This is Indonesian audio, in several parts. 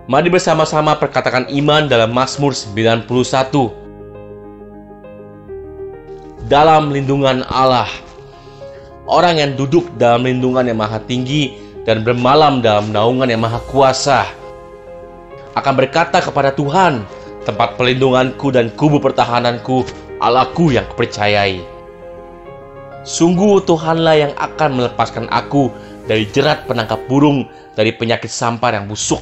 Mari bersama-sama perkatakan iman dalam Mazmur 91. Dalam lindungan Allah. Orang yang duduk dalam lindungan yang maha tinggi dan bermalam dalam naungan yang maha kuasa akan berkata kepada Tuhan, tempat perlindunganku dan kubu pertahananku, Allahku yang kupercayai. Sungguh Tuhanlah yang akan melepaskan aku dari jerat penangkap burung, dari penyakit sampar yang busuk.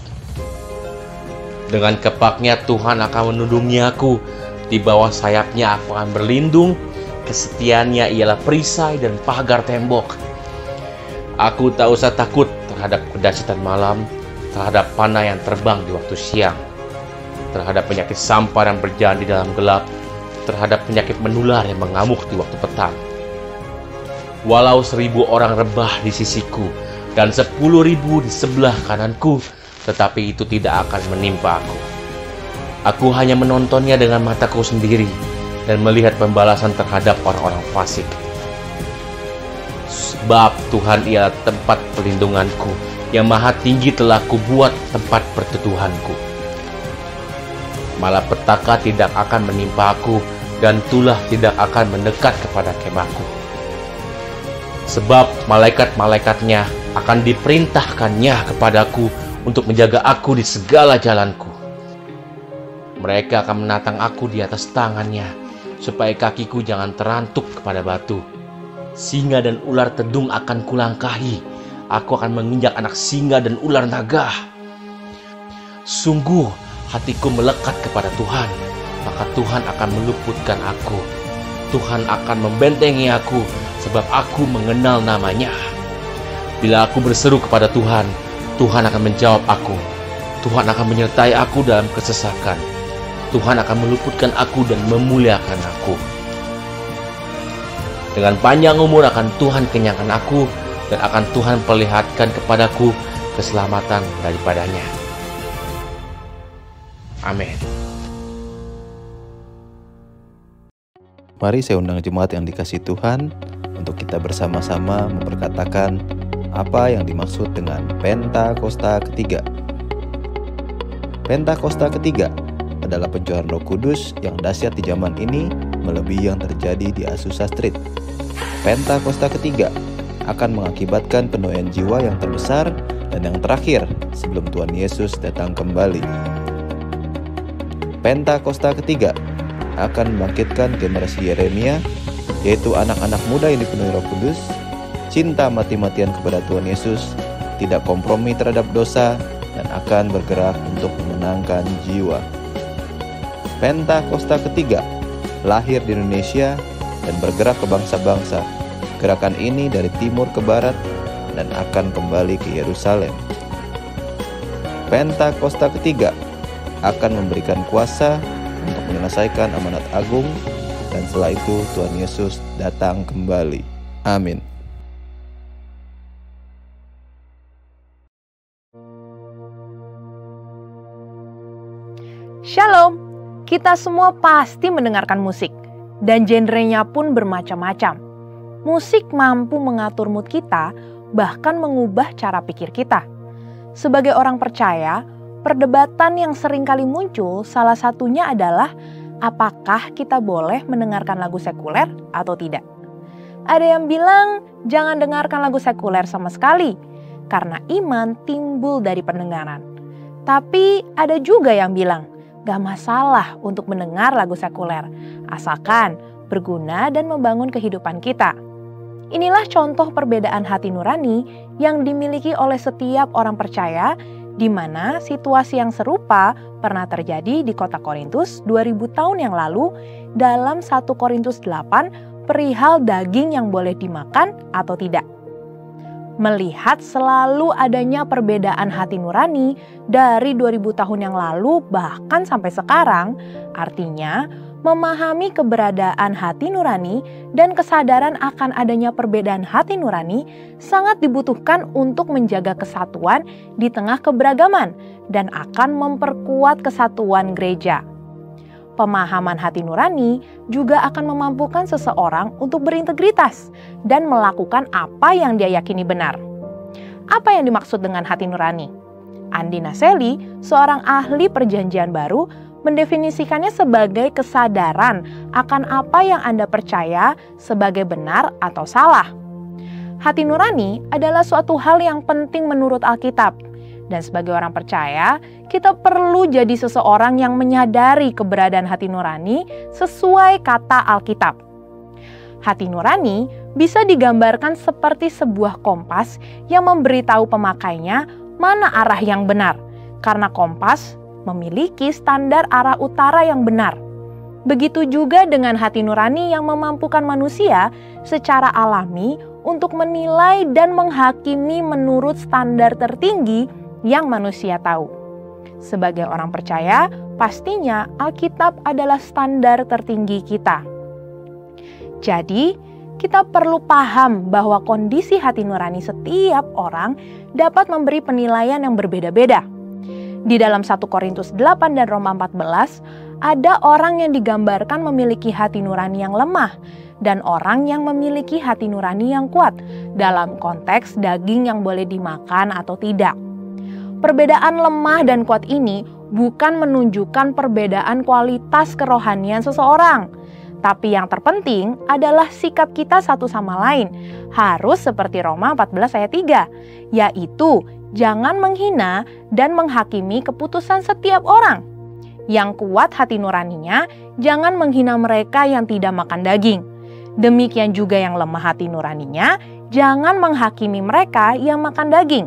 Dengan kepaknya Tuhan akan menundungi aku, di bawah sayapnya aku akan berlindung, kesetiaannya ialah perisai dan pagar tembok. Aku tak usah takut terhadap kedahsyatan malam, terhadap panah yang terbang di waktu siang, terhadap penyakit sampar yang berjalan di dalam gelap, terhadap penyakit menular yang mengamuk di waktu petang. Walau 1.000 orang rebah di sisiku dan 10.000 di sebelah kananku, tetapi itu tidak akan menimpa aku. Aku hanya menontonnya dengan mataku sendiri dan melihat pembalasan terhadap orang-orang fasik. Sebab Tuhan ialah tempat perlindunganku, yang maha tinggi telah kubuat tempat perteduhanku. Malapetaka tidak akan menimpa aku, dan tulah tidak akan mendekat kepada kemahku. Sebab malaikat-malaikatnya akan diperintahkannya kepadaku untuk menjaga aku di segala jalanku. Mereka akan menatang aku di atas tangannya, supaya kakiku jangan terantuk kepada batu. Singa dan ular tedung akan kulangkahi. Aku akan menginjak anak singa dan ular naga. Sungguh hatiku melekat kepada Tuhan, maka Tuhan akan meluputkan aku. Tuhan akan membentengi aku, sebab aku mengenal namanya. Bila aku berseru kepada Tuhan, Tuhan akan menjawab aku. Tuhan akan menyertai aku dalam kesesakan. Tuhan akan meluputkan aku dan memuliakan aku. Dengan panjang umur akan Tuhan kenyangkan aku, dan akan Tuhan perlihatkan kepadaku keselamatan daripadanya. Amin. Mari saya undang jemaat yang dikasihi Tuhan untuk kita bersama-sama memperkatakan apa yang dimaksud dengan Pentakosta ketiga. Pentakosta ketiga adalah pencurahan Roh Kudus yang dahsyat di zaman ini melebihi yang terjadi di Azusa Street. Pentakosta ketiga akan mengakibatkan penuaian jiwa yang terbesar dan yang terakhir sebelum Tuhan Yesus datang kembali. Pentakosta ketiga akan membangkitkan generasi Yeremia, yaitu anak-anak muda yang dipenuhi Roh Kudus, cinta mati-matian kepada Tuhan Yesus, tidak kompromi terhadap dosa, dan akan bergerak untuk memenangkan jiwa. Pentakosta ketiga lahir di Indonesia dan bergerak ke bangsa-bangsa. Gerakan ini dari timur ke barat dan akan kembali ke Yerusalem. Pentakosta ketiga akan memberikan kuasa untuk menyelesaikan amanat agung, dan setelah itu Tuhan Yesus datang kembali. Amin. Shalom, kita semua pasti mendengarkan musik, dan genrenya pun bermacam-macam. Musik mampu mengatur mood kita, bahkan mengubah cara pikir kita. Sebagai orang percaya, perdebatan yang sering kali muncul salah satunya adalah apakah kita boleh mendengarkan lagu sekuler atau tidak. Ada yang bilang jangan dengarkan lagu sekuler sama sekali, karena iman timbul dari pendengaran. Tapi ada juga yang bilang, gak masalah untuk mendengar lagu sekuler, asalkan berguna dan membangun kehidupan kita. Inilah contoh perbedaan hati nurani yang dimiliki oleh setiap orang percaya, di mana situasi yang serupa pernah terjadi di kota Korintus 2000 tahun yang lalu dalam 1 Korintus 8 perihal daging yang boleh dimakan atau tidak. Melihat selalu adanya perbedaan hati nurani dari 2000 tahun yang lalu bahkan sampai sekarang, artinya memahami keberadaan hati nurani dan kesadaran akan adanya perbedaan hati nurani sangat dibutuhkan untuk menjaga kesatuan di tengah keberagaman dan akan memperkuat kesatuan gereja. Pemahaman hati nurani juga akan memampukan seseorang untuk berintegritas dan melakukan apa yang dia yakini benar. Apa yang dimaksud dengan hati nurani? Andy Naselli, seorang ahli perjanjian baru, mendefinisikannya sebagai kesadaran akan apa yang Anda percaya sebagai benar atau salah. Hati nurani adalah suatu hal yang penting menurut Alkitab. Dan sebagai orang percaya, kita perlu jadi seseorang yang menyadari keberadaan hati nurani sesuai kata Alkitab. Hati nurani bisa digambarkan seperti sebuah kompas yang memberitahu pemakainya mana arah yang benar, karena kompas memiliki standar arah utara yang benar. Begitu juga dengan hati nurani yang memampukan manusia secara alami untuk menilai dan menghakimi menurut standar tertinggi yang manusia tahu. Sebagai orang percaya, pastinya Alkitab adalah standar tertinggi kita. Jadi, kita perlu paham bahwa kondisi hati nurani setiap orang dapat memberi penilaian yang berbeda-beda. Di dalam 1 Korintus 8 dan Roma 14, ada orang yang digambarkan memiliki hati nurani yang lemah dan orang yang memiliki hati nurani yang kuat dalam konteks daging yang boleh dimakan atau tidak. Perbedaan lemah dan kuat ini bukan menunjukkan perbedaan kualitas kerohanian seseorang. Tapi yang terpenting adalah sikap kita satu sama lain. Harus seperti Roma 14 ayat 3, yaitu jangan menghina dan menghakimi keputusan setiap orang. Yang kuat hati nuraninya, jangan menghina mereka yang tidak makan daging. Demikian juga yang lemah hati nuraninya, jangan menghakimi mereka yang makan daging.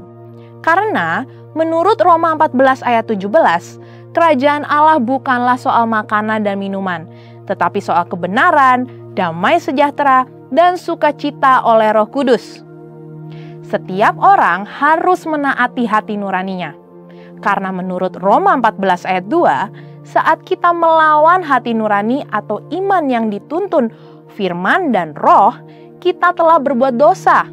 Karena menurut Roma 14 ayat 17, kerajaan Allah bukanlah soal makanan dan minuman, tetapi soal kebenaran, damai sejahtera, dan sukacita oleh Roh Kudus. Setiap orang harus menaati hati nuraninya. Karena menurut Roma 14 ayat 2, saat kita melawan hati nurani atau iman yang dituntun firman dan roh, kita telah berbuat dosa.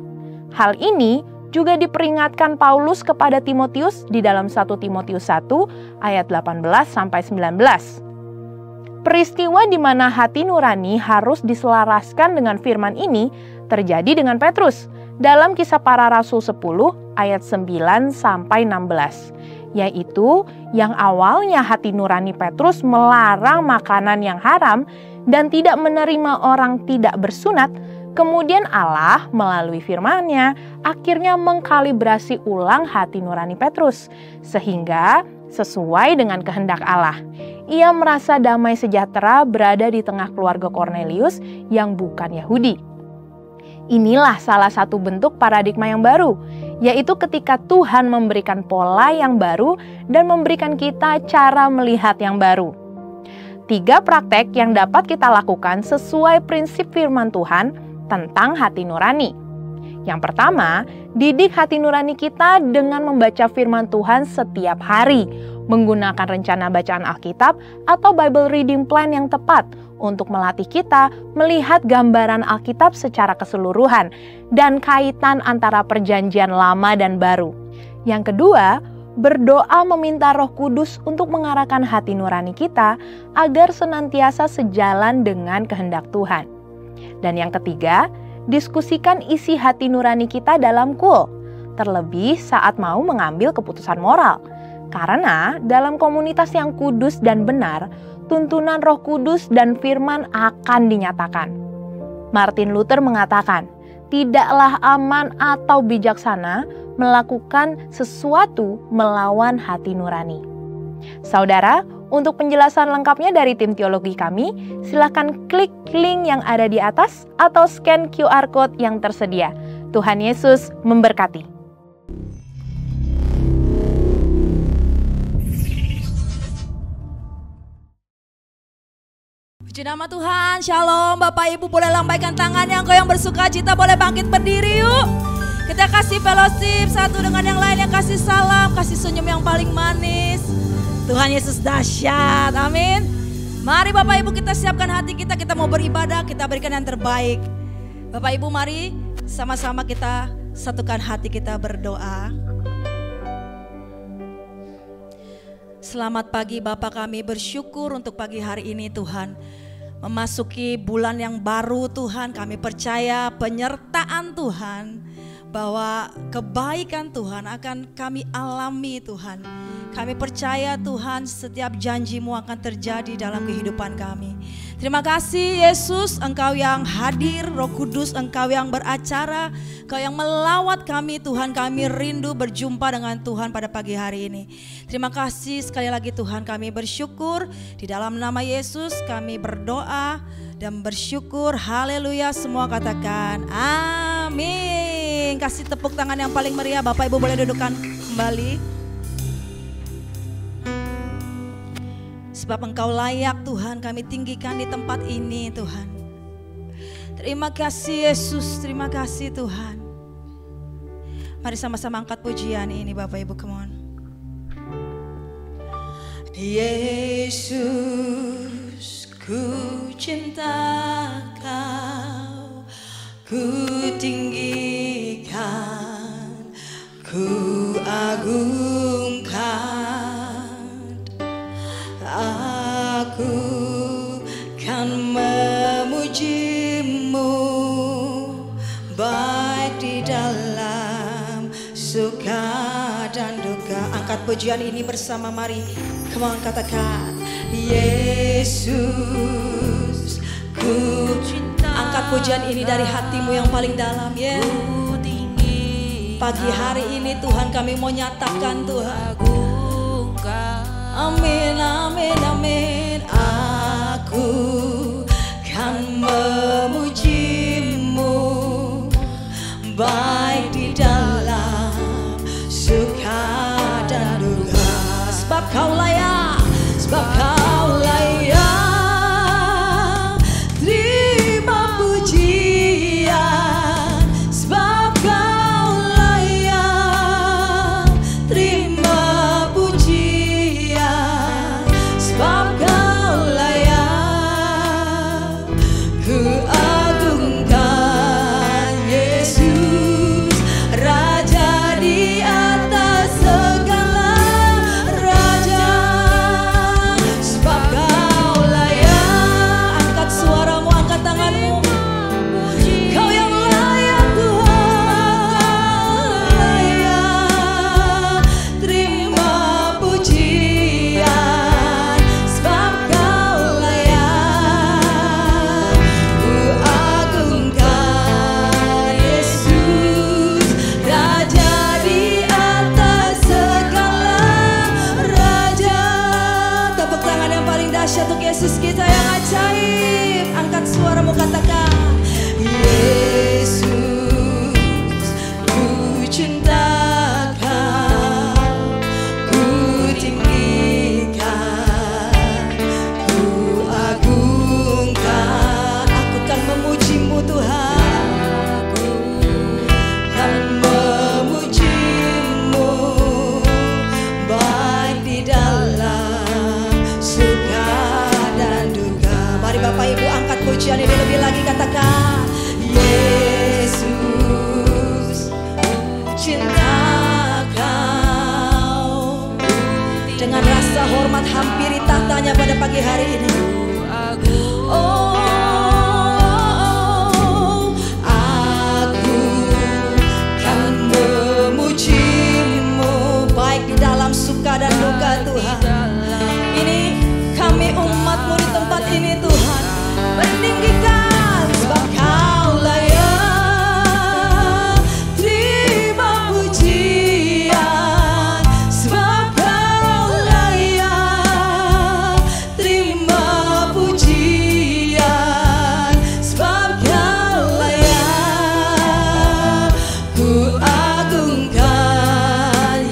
Hal ini juga diperingatkan Paulus kepada Timotius di dalam 1 Timotius 1 ayat 18-19. Peristiwa di mana hati nurani harus diselaraskan dengan firman ini terjadi dengan Petrus dalam Kisah Para Rasul 10 ayat 9-16, yaitu yang awalnya hati nurani Petrus melarang makanan yang haram dan tidak menerima orang tidak bersunat. Kemudian Allah melalui firman-Nya akhirnya mengkalibrasi ulang hati nurani Petrus sehingga sesuai dengan kehendak Allah. Ia merasa damai sejahtera berada di tengah keluarga Kornelius yang bukan Yahudi. Inilah salah satu bentuk paradigma yang baru, yaitu ketika Tuhan memberikan pola yang baru dan memberikan kita cara melihat yang baru. 3 praktek yang dapat kita lakukan sesuai prinsip firman Tuhan tentang hati nurani. Yang pertama, didik hati nurani kita dengan membaca firman Tuhan setiap hari, menggunakan rencana bacaan Alkitab atau Bible Reading Plan yang tepat untuk melatih kita melihat gambaran Alkitab secara keseluruhan dan kaitan antara perjanjian lama dan baru. Yang kedua, berdoa meminta Roh Kudus untuk mengarahkan hati nurani kita agar senantiasa sejalan dengan kehendak Tuhan. Dan yang ketiga, diskusikan isi hati nurani kita dalam KUL, terlebih saat mau mengambil keputusan moral. Karena dalam komunitas yang kudus dan benar, tuntunan Roh Kudus dan firman akan dinyatakan. Martin Luther mengatakan, tidaklah aman atau bijaksana melakukan sesuatu melawan hati nurani. Saudara, untuk penjelasan lengkapnya dari tim teologi kami, silakan klik link yang ada di atas atau scan QR Code yang tersedia. Tuhan Yesus memberkati. Puji nama Tuhan, shalom. Bapak Ibu boleh lambaikan tangannya, engkau yang bersuka cita boleh bangkit berdiri yuk. Kita kasih fellowship satu dengan yang lain, yang kasih salam, kasih senyum yang paling manis. Tuhan Yesus dahsyat, amin. Mari Bapak Ibu kita siapkan hati kita mau beribadah, kita berikan yang terbaik. Bapak Ibu mari sama-sama kita satukan hati kita berdoa. Selamat pagi Bapa, kami bersyukur untuk pagi hari ini Tuhan. Memasuki bulan yang baru Tuhan, kami percaya penyertaan Tuhan bahwa kebaikan Tuhan akan kami alami Tuhan. Kami percaya Tuhan setiap janji-Mu akan terjadi dalam kehidupan kami. Terima kasih Yesus, Engkau yang hadir, Roh Kudus Engkau yang beracara, Engkau yang melawat kami Tuhan. Kami rindu berjumpa dengan Tuhan pada pagi hari ini. Terima kasih sekali lagi Tuhan, kami bersyukur. Di dalam nama Yesus kami berdoa dan bersyukur. Haleluya, semua katakan amin. Kasih tepuk tangan yang paling meriah. Bapak Ibu boleh dudukkan kembali. Sebab Engkau layak Tuhan, kami tinggikan di tempat ini Tuhan. Terima kasih Yesus, terima kasih Tuhan. Mari sama-sama angkat pujian ini Bapak Ibu, come on. Yesus, ku cinta Kau, ku tinggikan, ku agungkan. Aku kan memuji-Mu, baik di dalam suka dan duka. Angkat pujian ini bersama, mari. Come on, katakan Yesus, ku cinta. Angkat pujian ini dari hatimu yang paling dalam, ya. Pagi hari ini Tuhan kami mau nyatakan Tuhan. Amin, amin, amin. Aku kan memuji-Mu, baik di dalam suka dan duka. Sebab Kau layak, sebab Kau layak terima pujian. Sebab Kau layak terima pujian. Sebab Kau layak, ku agungkan Yesus, Raja di atas segala raja. Sebab Kau layak. Angkat suaramu, angkat tanganmu. Kau yang layak Tuhan, layak terima pujian. Sebab Kau layak, ku agungkan Yesus, Raja di atas segala raja. Tepuk tangan yang paling dahsyat untuk Yesus kita yang ajaib. Angkat suaramu, katakan Yesus, ku cinta Kau, ku tinggikan, ku agungkan. Aku kan memuji-Mu Tuhan, aku kan memuji-Mu, baik di dalam suka dan duka. Mari Bapak Ibu angkat pujian ini lebih lagi, katakan Yesus, ku cinta Kau. Dengan rasa hormat hampiri tahtanya pada pagi hari ini. Oh, aku kan memuji-Mu, baik di dalam suka dan duka Tuhan. Ini kami umat-Mu di tempat ini Tuhan, meninggikan. Sebab Kau layak terima pujian. Sebab Kau layak terima pujian. Sebab Kau layak, ku agungkan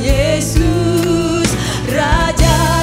Yesus, Raja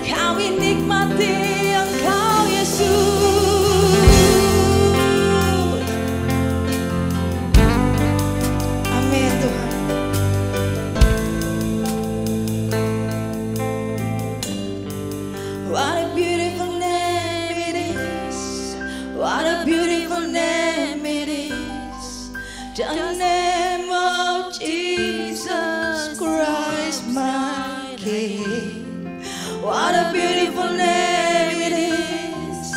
kami nikmati Engkau Yesus. Amin Tuhan. What a beautiful name it is. What a beautiful name it is. The name of Jesus Christ my King. What a beautiful name it is.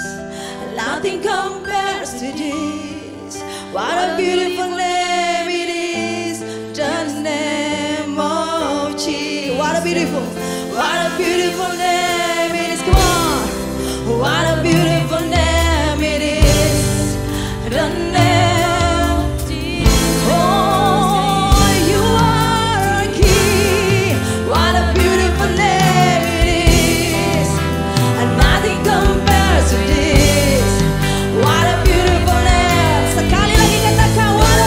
Nothing compares to this. What a beautiful name it is. The name of Jesus. What a beautiful name it is. Come on. What a beautiful name it is. The name of Jesus. Oh, you are a King. What a beautiful name it is. And nothing compares to this. What a beautiful name. Sekali lagi katakan, what a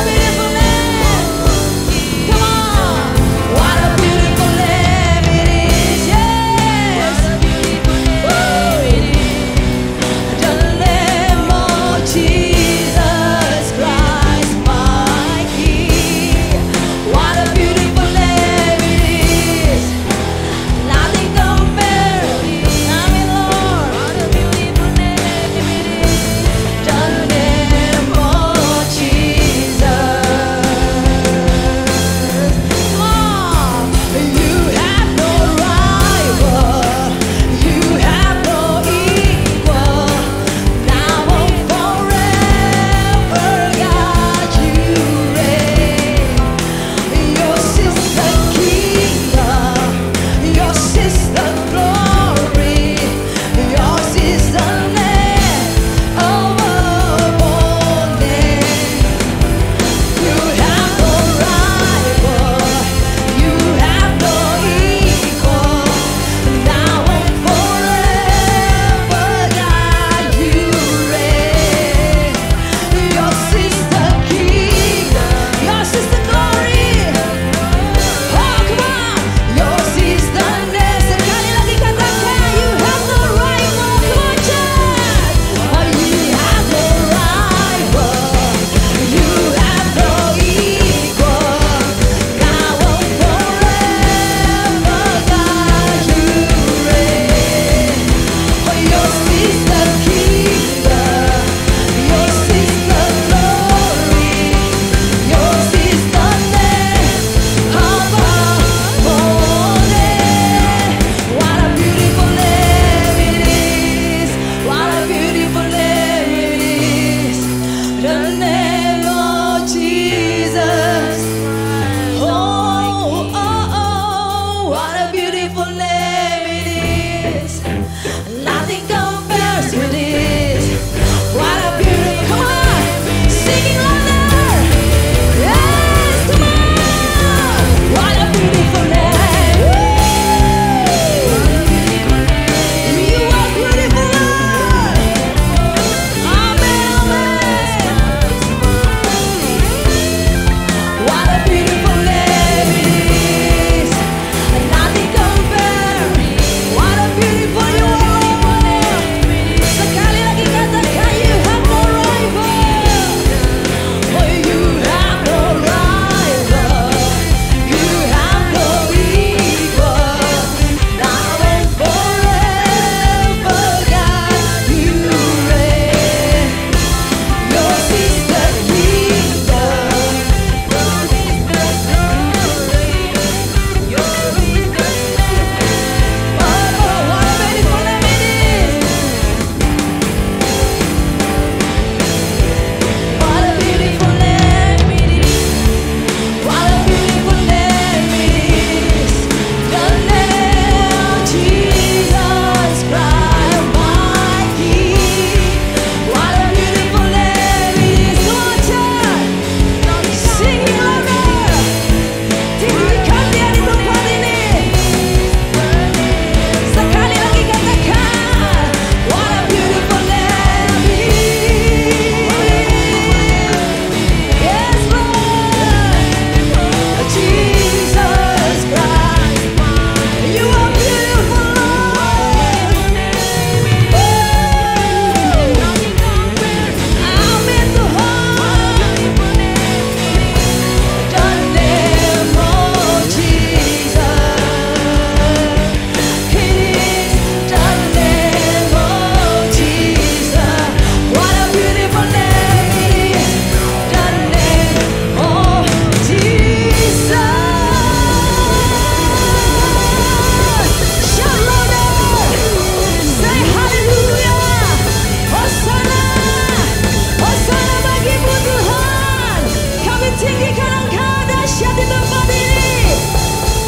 tinggikan Engkau dahsyat di tempat ini.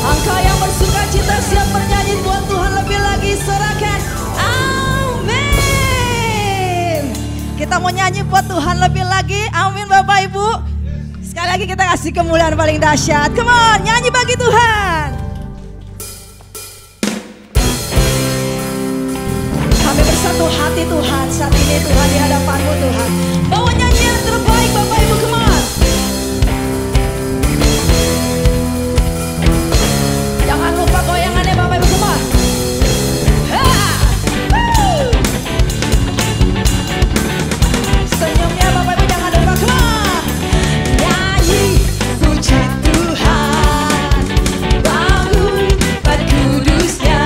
Engkau yang bersuka cita siap bernyanyi buat Tuhan lebih lagi, sorakan amin. Kita mau nyanyi buat Tuhan lebih lagi, amin Bapak Ibu. Sekali lagi kita kasih kemuliaan paling dahsyat. Come on, nyanyi bagi Tuhan. Kami bersatu hati Tuhan saat ini Tuhan di hadapan-Mu Tuhan. Bawa nyanyian terbaik Bapak Ibu, come on. Jangan lupa goyangannya Bapak Ibu, come on. Senyumnya Bapak Ibu jangan lupa, come on. Nyanyi puji Tuhan, bangun pada kudusnya.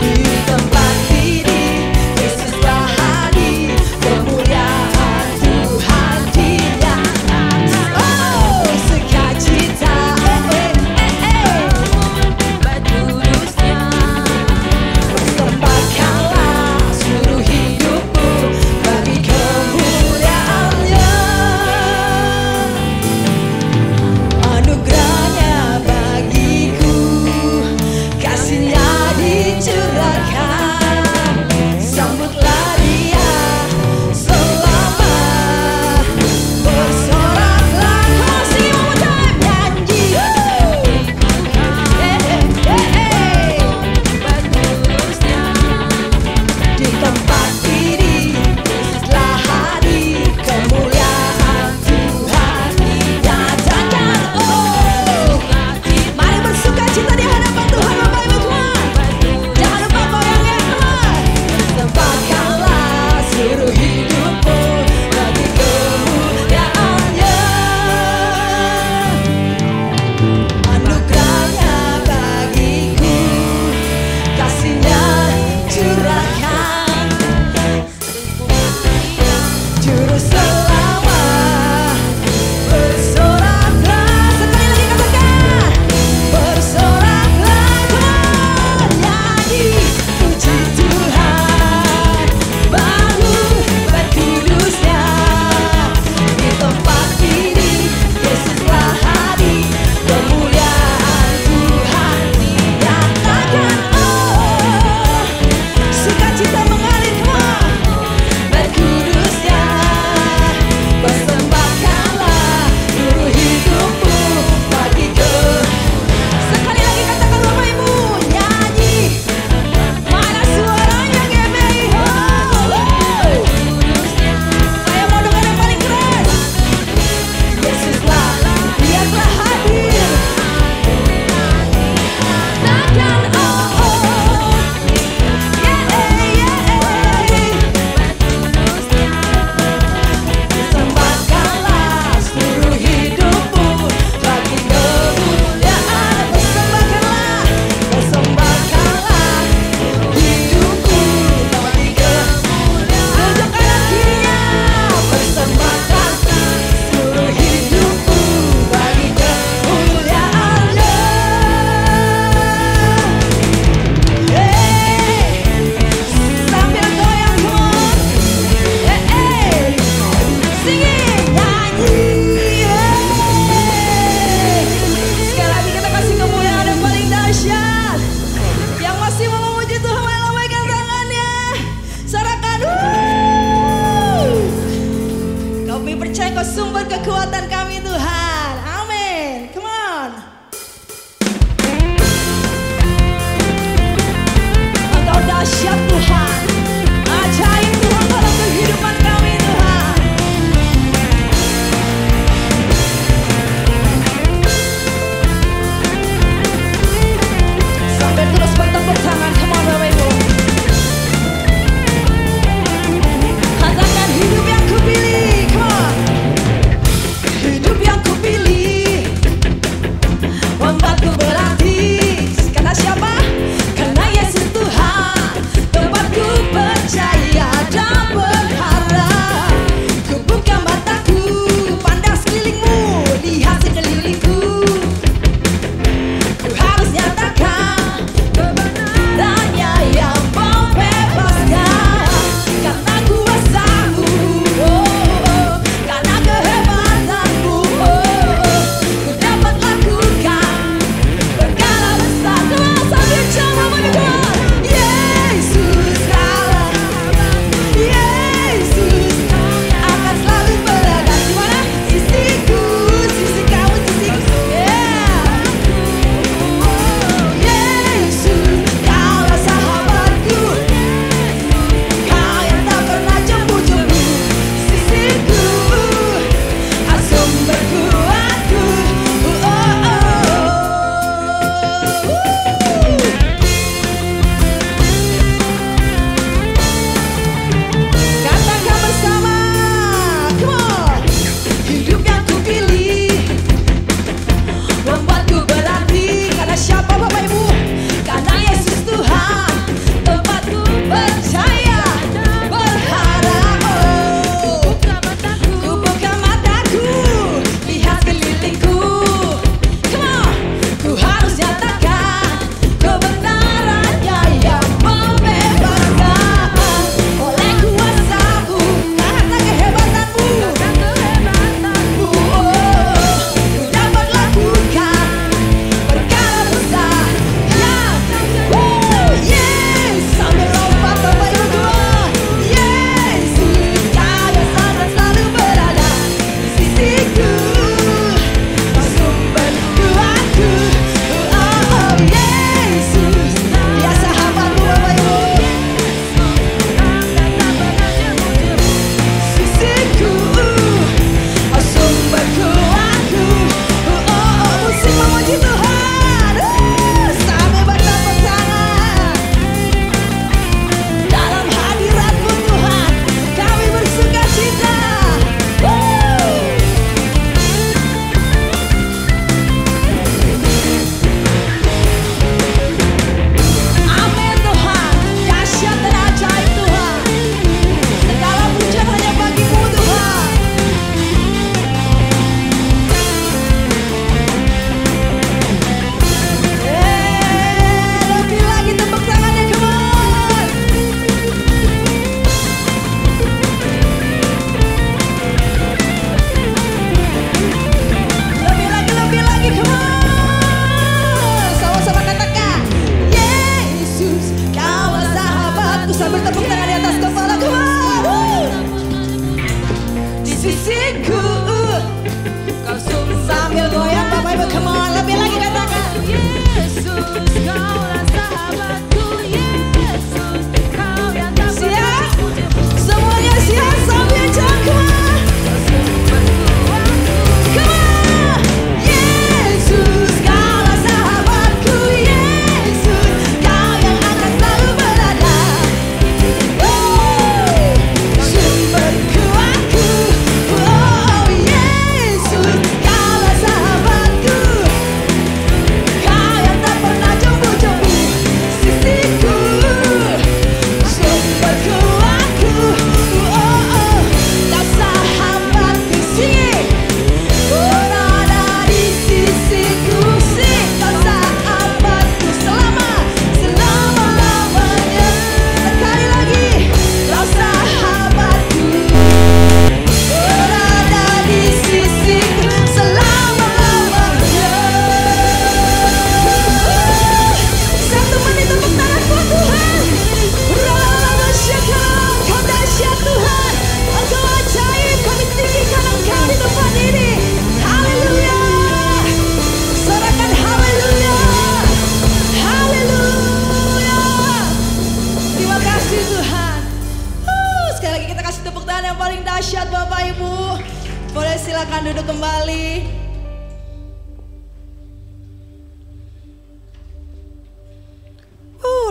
Di tempat ini Yesus telah hadir, kemuliaan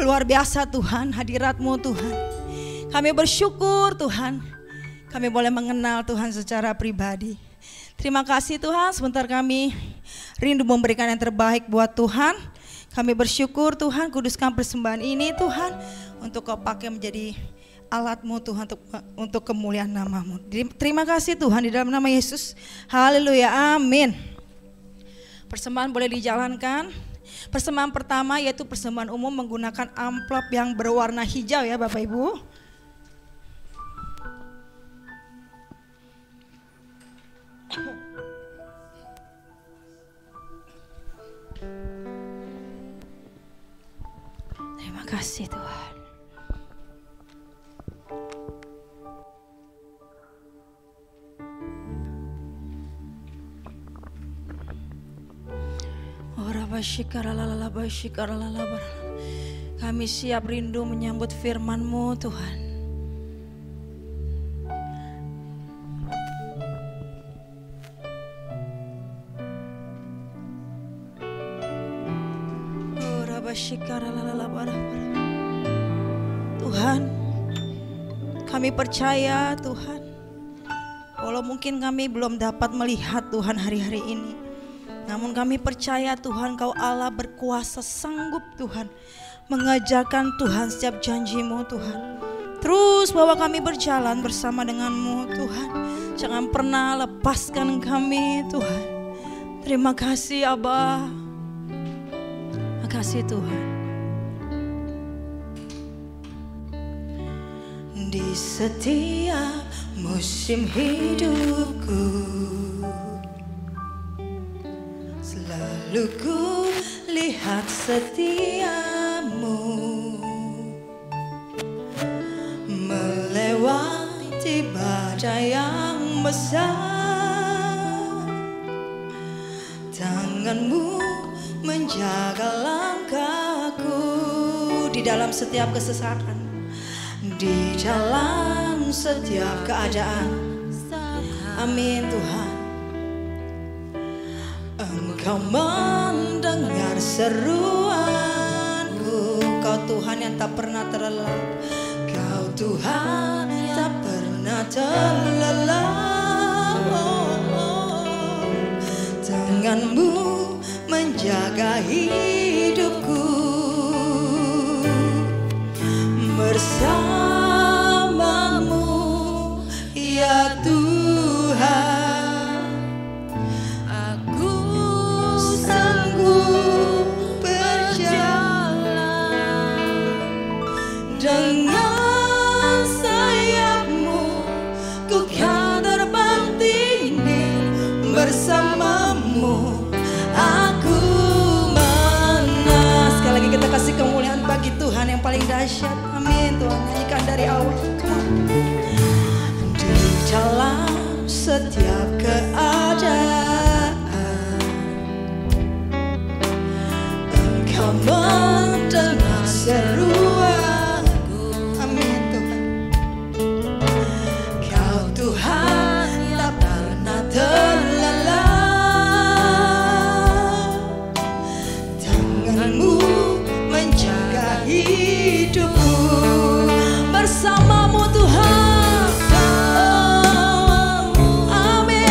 luar biasa Tuhan, hadirat-Mu Tuhan. Kami bersyukur Tuhan, kami boleh mengenal Tuhan secara pribadi. Terima kasih Tuhan, sebentar kami rindu memberikan yang terbaik buat Tuhan. Kami bersyukur Tuhan, kuduskan persembahan ini Tuhan, untuk Kau pakai menjadi alat-Mu Tuhan, untuk kemuliaan nama-Mu. Terima kasih Tuhan, di dalam nama Yesus. Haleluya, amin. Persembahan boleh dijalankan. Persembahan pertama yaitu persembahan umum menggunakan amplop yang berwarna hijau ya Bapak Ibu. Terima kasih Tuhan. Kami siap rindu menyambut firman-Mu Tuhan. Tuhan, kami percaya Tuhan, walau mungkin kami belum dapat melihat Tuhan hari-hari ini, namun kami percaya Tuhan, Kau Allah berkuasa, sanggup Tuhan mengajarkan Tuhan setiap janji-Mu Tuhan. Terus bawa kami berjalan bersama dengan-Mu Tuhan. Jangan pernah lepaskan kami Tuhan. Terima kasih Abah. Terima kasih Tuhan. Di setiap musim hidupku selalu ku lihat setiamu melewati badai yang besar. Tangan-Mu menjaga langkahku di dalam setiap kesesakan, di dalam setiap keadaan. Amin Tuhan. Engkau mendengar seruanku. Kau Tuhan yang tak pernah terlelap. Kau Tuhan tak pernah terlelap. Tangan-Mu menjaga hidupku. Bersama-Mu ya Tuhan, aku sanggup berjalan. Dengan sayap-Mu ku kan terbang tinggi. Bersama-Mu aku mana. Sekali lagi kita kasih kemuliaan bagi Tuhan yang paling dahsyat. Amin Tuhan, nyanyikan dari awal. Di dalam setiap keadaan Engkau mendengar seruanku. Amin Tuhan. Kau Tuhan tak pernah terlelap. Tangan-Mu menjaga hidupku. Bersama-Mu Tuhan. Amin.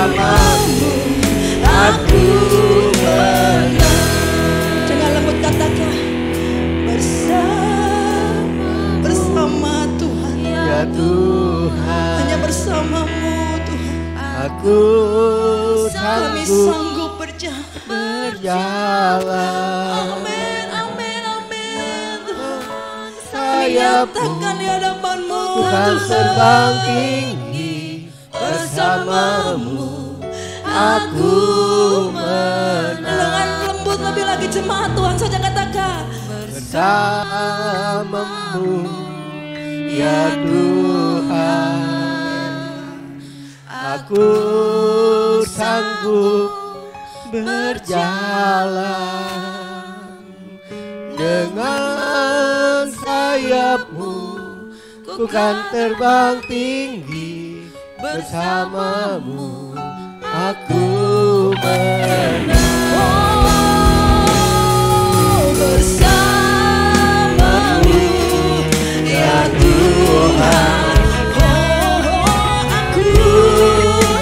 bersamamu aku menang. Jangan lembut katakan bersama Tuhan. Ya Tuhan, Hanya bersamamu Tuhan aku kami sanggup sanggup berjalan. berjalan. Amin, amin, amin Tuhan. Sayapmu Nyatakan di hadapanmu bukan terbang tinggi, bersamamu aku menang. Dengan lembut lebih lagi jemaat Tuhan saja katakan Bersamamu ya Tuhan, aku sanggup berjalan. Dengan sayapmu ku kan terbang tinggi, bersamamu aku menang. bersamamu ya Tuhan. Aku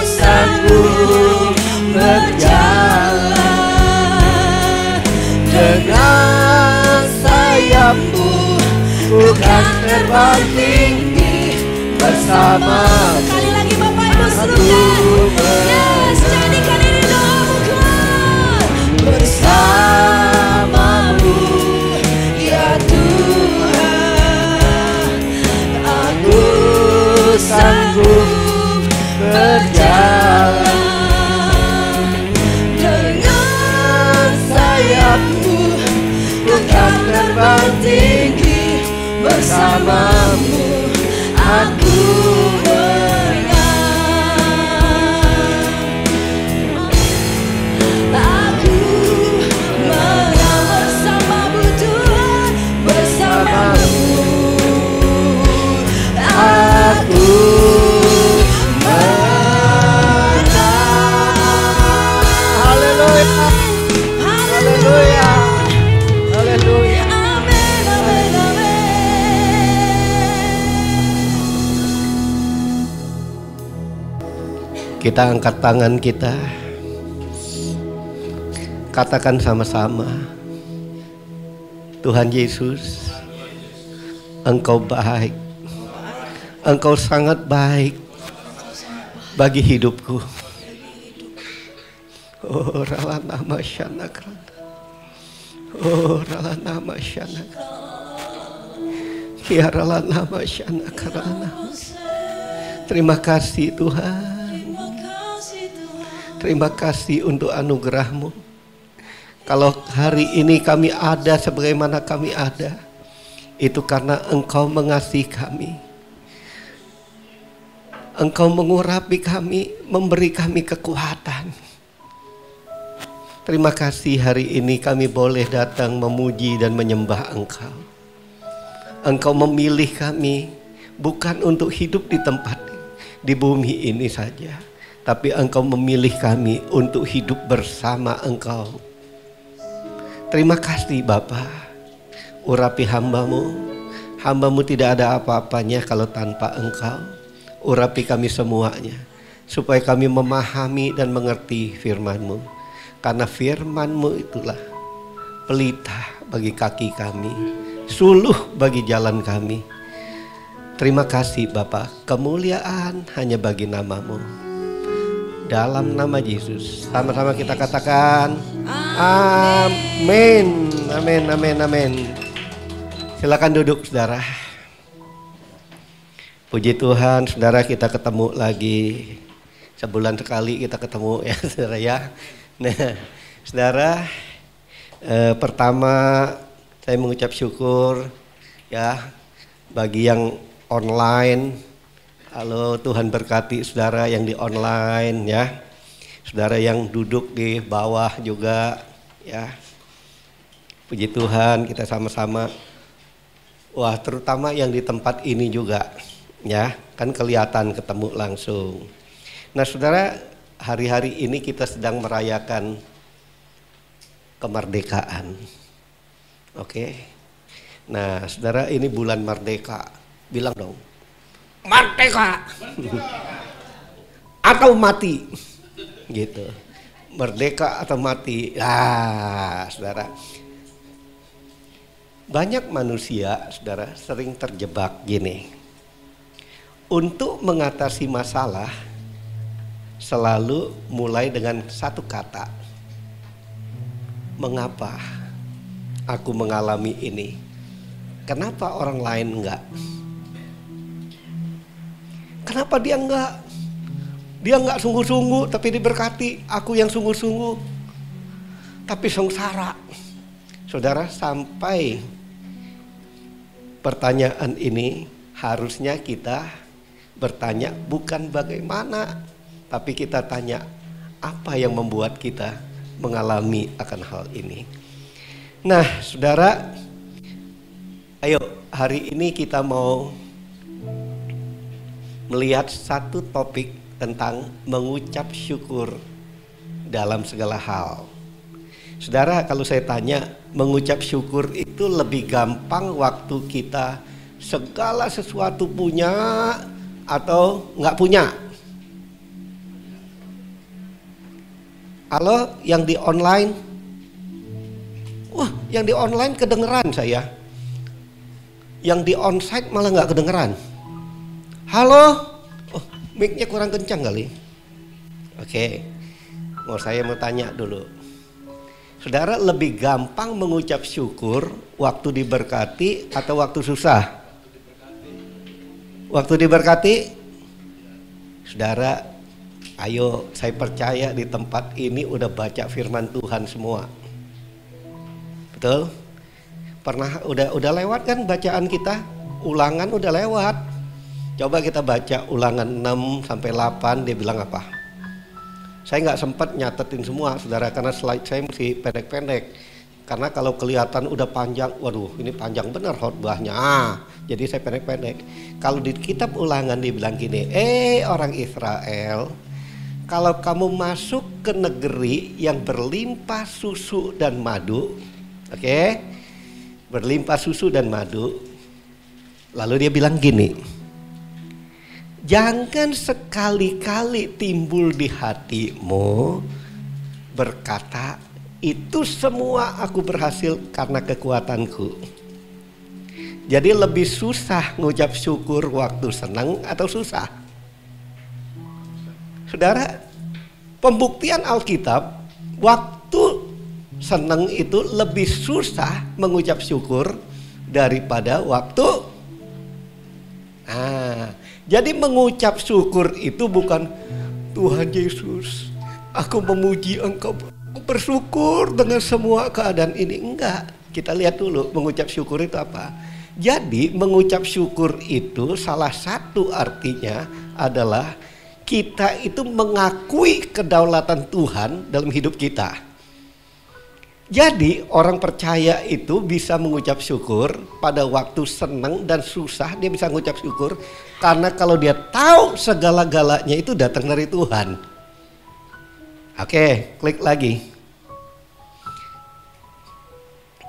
Sanggup berjalan. Dengan sayapmu bukan terbang tinggi, bersamamu Sekali lagi Bapak Ibu serukan. Yes, jadikan ini doamu Tuhan. Bersamamu ya Tuhan. Aku sanggup berjalan. dengan Sayapmu bukan terbang tinggi, bersamamu aku menang. Aku menang bersamamu Tuhan, bersamamu aku Haleluya, haleluya, haleluya. Amin, amin, amin. Kita angkat tangan kita, katakan sama-sama, Tuhan Yesus, Engkau baik, Engkau sangat baik bagi hidupku. Oh ralana masyanakrana, oh ralana masyanakrana, ya ralana masyanakrana. Terima kasih Tuhan, terima kasih untuk anugerah-Mu. Kalau hari ini kami ada sebagaimana kami ada, itu karena Engkau mengasihi kami. Engkau mengurapi kami, memberi kami kekuatan. Terima kasih hari ini kami boleh datang memuji dan menyembah Engkau. Engkau memilih kami bukan untuk hidup di tempat di bumi ini saja, tapi Engkau memilih kami untuk hidup bersama Engkau. Terima kasih Bapa. Urapi hamba-Mu. Hamba-Mu tidak ada apa-apanya kalau tanpa Engkau. Urapi kami semuanya, supaya kami memahami dan mengerti firman-Mu. Karena firman-Mu itulah pelita bagi kaki kami, suluh bagi jalan kami. Terima kasih Bapa, kemuliaan hanya bagi nama-Mu. Dalam nama Yesus, sama-sama kita katakan amin, amin, amin, amin. Silakan duduk saudara. Puji Tuhan saudara, kita ketemu lagi. Sebulan sekali kita ketemu ya saudara ya. Nah, saudara, pertama saya mengucap syukur ya bagi yang online. Halo, Tuhan berkati saudara yang di online ya. Saudara yang duduk di bawah juga ya. Puji Tuhan, kita sama-sama. Wah, terutama yang di tempat ini juga ya, kan kelihatan ketemu langsung. Nah, saudara, hari-hari ini kita sedang merayakan kemerdekaan. Oke. Nah, saudara, ini bulan merdeka. Bilang dong. Merdeka. Atau mati. gitu. Merdeka atau mati. Saudara. Banyak manusia, saudara, sering terjebak gini. Untuk mengatasi masalah, selalu mulai dengan satu kata. Mengapa aku mengalami ini? Kenapa orang lain enggak? Kenapa dia enggak? Dia enggak sungguh-sungguh tapi diberkati. Aku yang sungguh-sungguh tapi sengsara. Saudara, sampai pertanyaan ini harusnya kita bertanya bukan bagaimana, tapi kita tanya apa yang membuat kita mengalami akan hal ini. Nah, saudara, ayo hari ini kita mau melihat satu topik tentang mengucap syukur dalam segala hal. Saudara, kalau saya tanya, mengucap syukur itu lebih gampang waktu kita segala sesuatu punya atau nggak punya? Halo, yang di online? Wah, yang di online kedengeran saya. Yang di onsite malah nggak kedengeran. Halo? Oh, mic-nya kurang kencang kali. Oke, saya mau tanya dulu. Saudara, lebih gampang mengucap syukur waktu diberkati atau waktu susah? Waktu diberkati? Saudara, ayo, saya percaya di tempat ini udah baca firman Tuhan semua. Betul? Pernah udah lewat kan bacaan kita? Ulangan udah lewat. Coba kita baca Ulangan 6 sampai 8, dia bilang apa? Saya nggak sempat nyatetin semua, saudara, karena slide saya masih pendek-pendek. Karena kalau kelihatan udah panjang, waduh, ini panjang bener khotbahnya. Jadi saya pendek-pendek. Kalau di kitab Ulangan dibilang gini, orang Israel, kalau kamu masuk ke negeri yang berlimpah susu dan madu, oke? Berlimpah susu dan madu. Lalu dia bilang gini, jangan sekali-kali timbul di hatimu berkata, itu semua aku berhasil karena kekuatanku. Jadi lebih susah ngucap syukur waktu senang atau susah? Saudara, pembuktian Alkitab, waktu senang itu lebih susah mengucap syukur daripada waktu. Jadi mengucap syukur itu bukan Tuhan Yesus, aku memuji Engkau, bersyukur dengan semua keadaan ini. Enggak, kita lihat dulu mengucap syukur itu apa. Jadi mengucap syukur itu salah satu artinya adalah kita itu mengakui kedaulatan Tuhan dalam hidup kita. Jadi orang percaya itu bisa mengucap syukur pada waktu senang dan susah, dia bisa mengucap syukur karena kalau dia tahu segala-galanya itu datang dari Tuhan. Oke, klik lagi.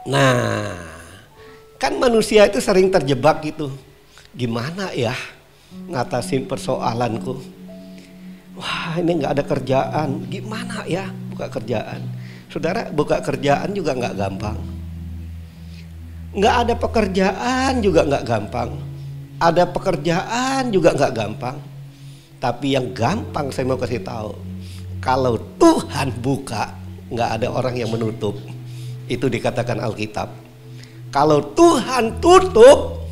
Nah, kan manusia itu sering terjebak gitu. Gimana ya ngatasin persoalanku? Wah, ini nggak ada kerjaan. Gimana ya buka kerjaan? Saudara, buka kerjaan juga nggak gampang. Nggak ada pekerjaan juga nggak gampang. Ada pekerjaan juga nggak gampang. Tapi yang gampang saya mau kasih tahu, kalau Tuhan buka, nggak ada orang yang menutup. Itu dikatakan Alkitab. Kalau Tuhan tutup,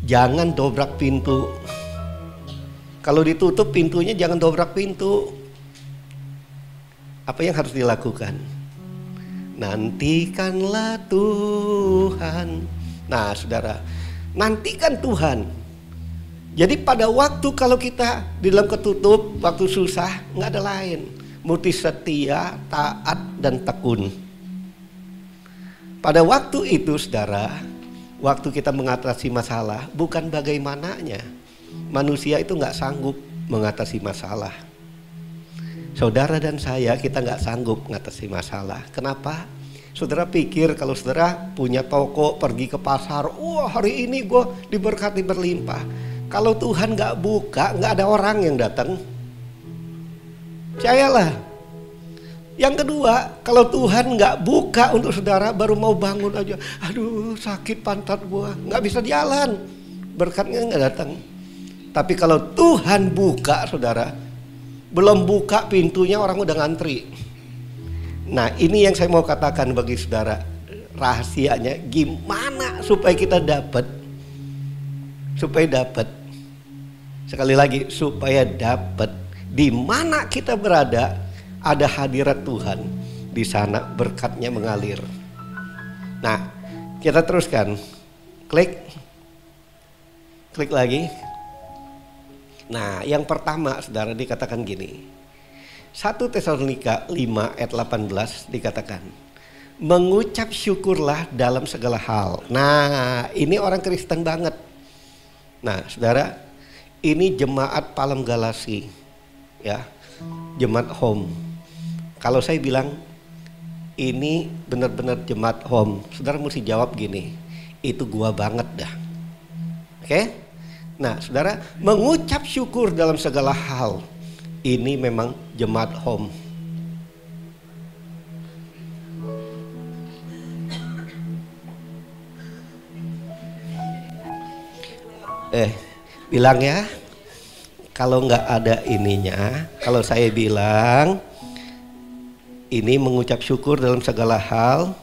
jangan dobrak pintu. Kalau ditutup pintunya, jangan dobrak pintu. Apa yang harus dilakukan? Nantikanlah Tuhan. Nah, saudara, nantikan Tuhan. Jadi pada waktu kalau kita di dalam ketutup, waktu susah, nggak ada lain. Muti setia, taat, dan tekun. Pada waktu itu, saudara, waktu kita mengatasi masalah, bukan bagaimananya. Manusia itu nggak sanggup mengatasi masalah. Saudara dan saya, kita nggak sanggup mengatasi masalah. Kenapa? Saudara pikir kalau saudara punya toko, pergi ke pasar, wah hari ini gue diberkati berlimpah. Kalau Tuhan nggak buka, nggak ada orang yang datang. Percayalah. Yang kedua, kalau Tuhan nggak buka untuk saudara, baru mau bangun aja, aduh sakit pantat gua, nggak bisa jalan, berkatnya nggak datang. Tapi kalau Tuhan buka saudara, belum buka pintunya orang udah ngantri. Nah ini yang saya mau katakan bagi saudara, rahasianya gimana supaya kita dapat, sekali lagi supaya dapat, di mana kita berada ada hadirat Tuhan, di sana berkatnya mengalir. Nah kita teruskan, klik lagi. Nah yang pertama saudara dikatakan gini, 1 Tesalonika 5 ayat 18 dikatakan, mengucap syukurlah dalam segala hal. Nah ini orang Kristen banget. Nah saudara, ini jemaat Palem Galasi, ya, jemaat home. Kalau saya bilang ini benar-benar jemaat home, saudara mesti jawab gini, itu gua banget dah. Oke? Nah saudara, mengucap syukur dalam segala hal, ini memang jemaat home. Bilang ya, kalau nggak ada ininya, kalau saya bilang ini mengucap syukur dalam segala hal,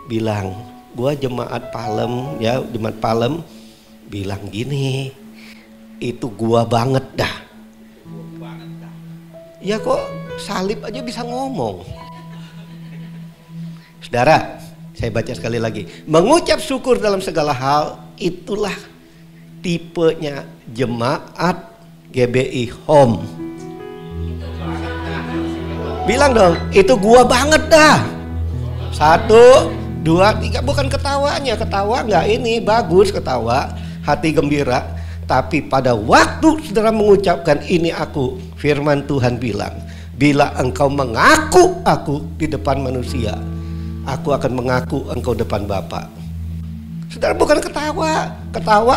bilang gua jemaat Palem, ya jemaat Palem, bilang gini, itu gua banget dah. Ya kok salib aja bisa ngomong. Saudara, saya baca sekali lagi, mengucap syukur dalam segala hal, itulah tipenya jemaat GBI Home. Bilang dong, itu gua banget dah. 1, 2, 3, bukan ketawanya, ketawa nggak ini, bagus ketawa, hati gembira. Tapi pada waktu saudara mengucapkan ini aku, firman Tuhan bilang, bila engkau mengaku aku di depan manusia, aku akan mengaku engkau depan Bapa. Saudara bukan ketawa,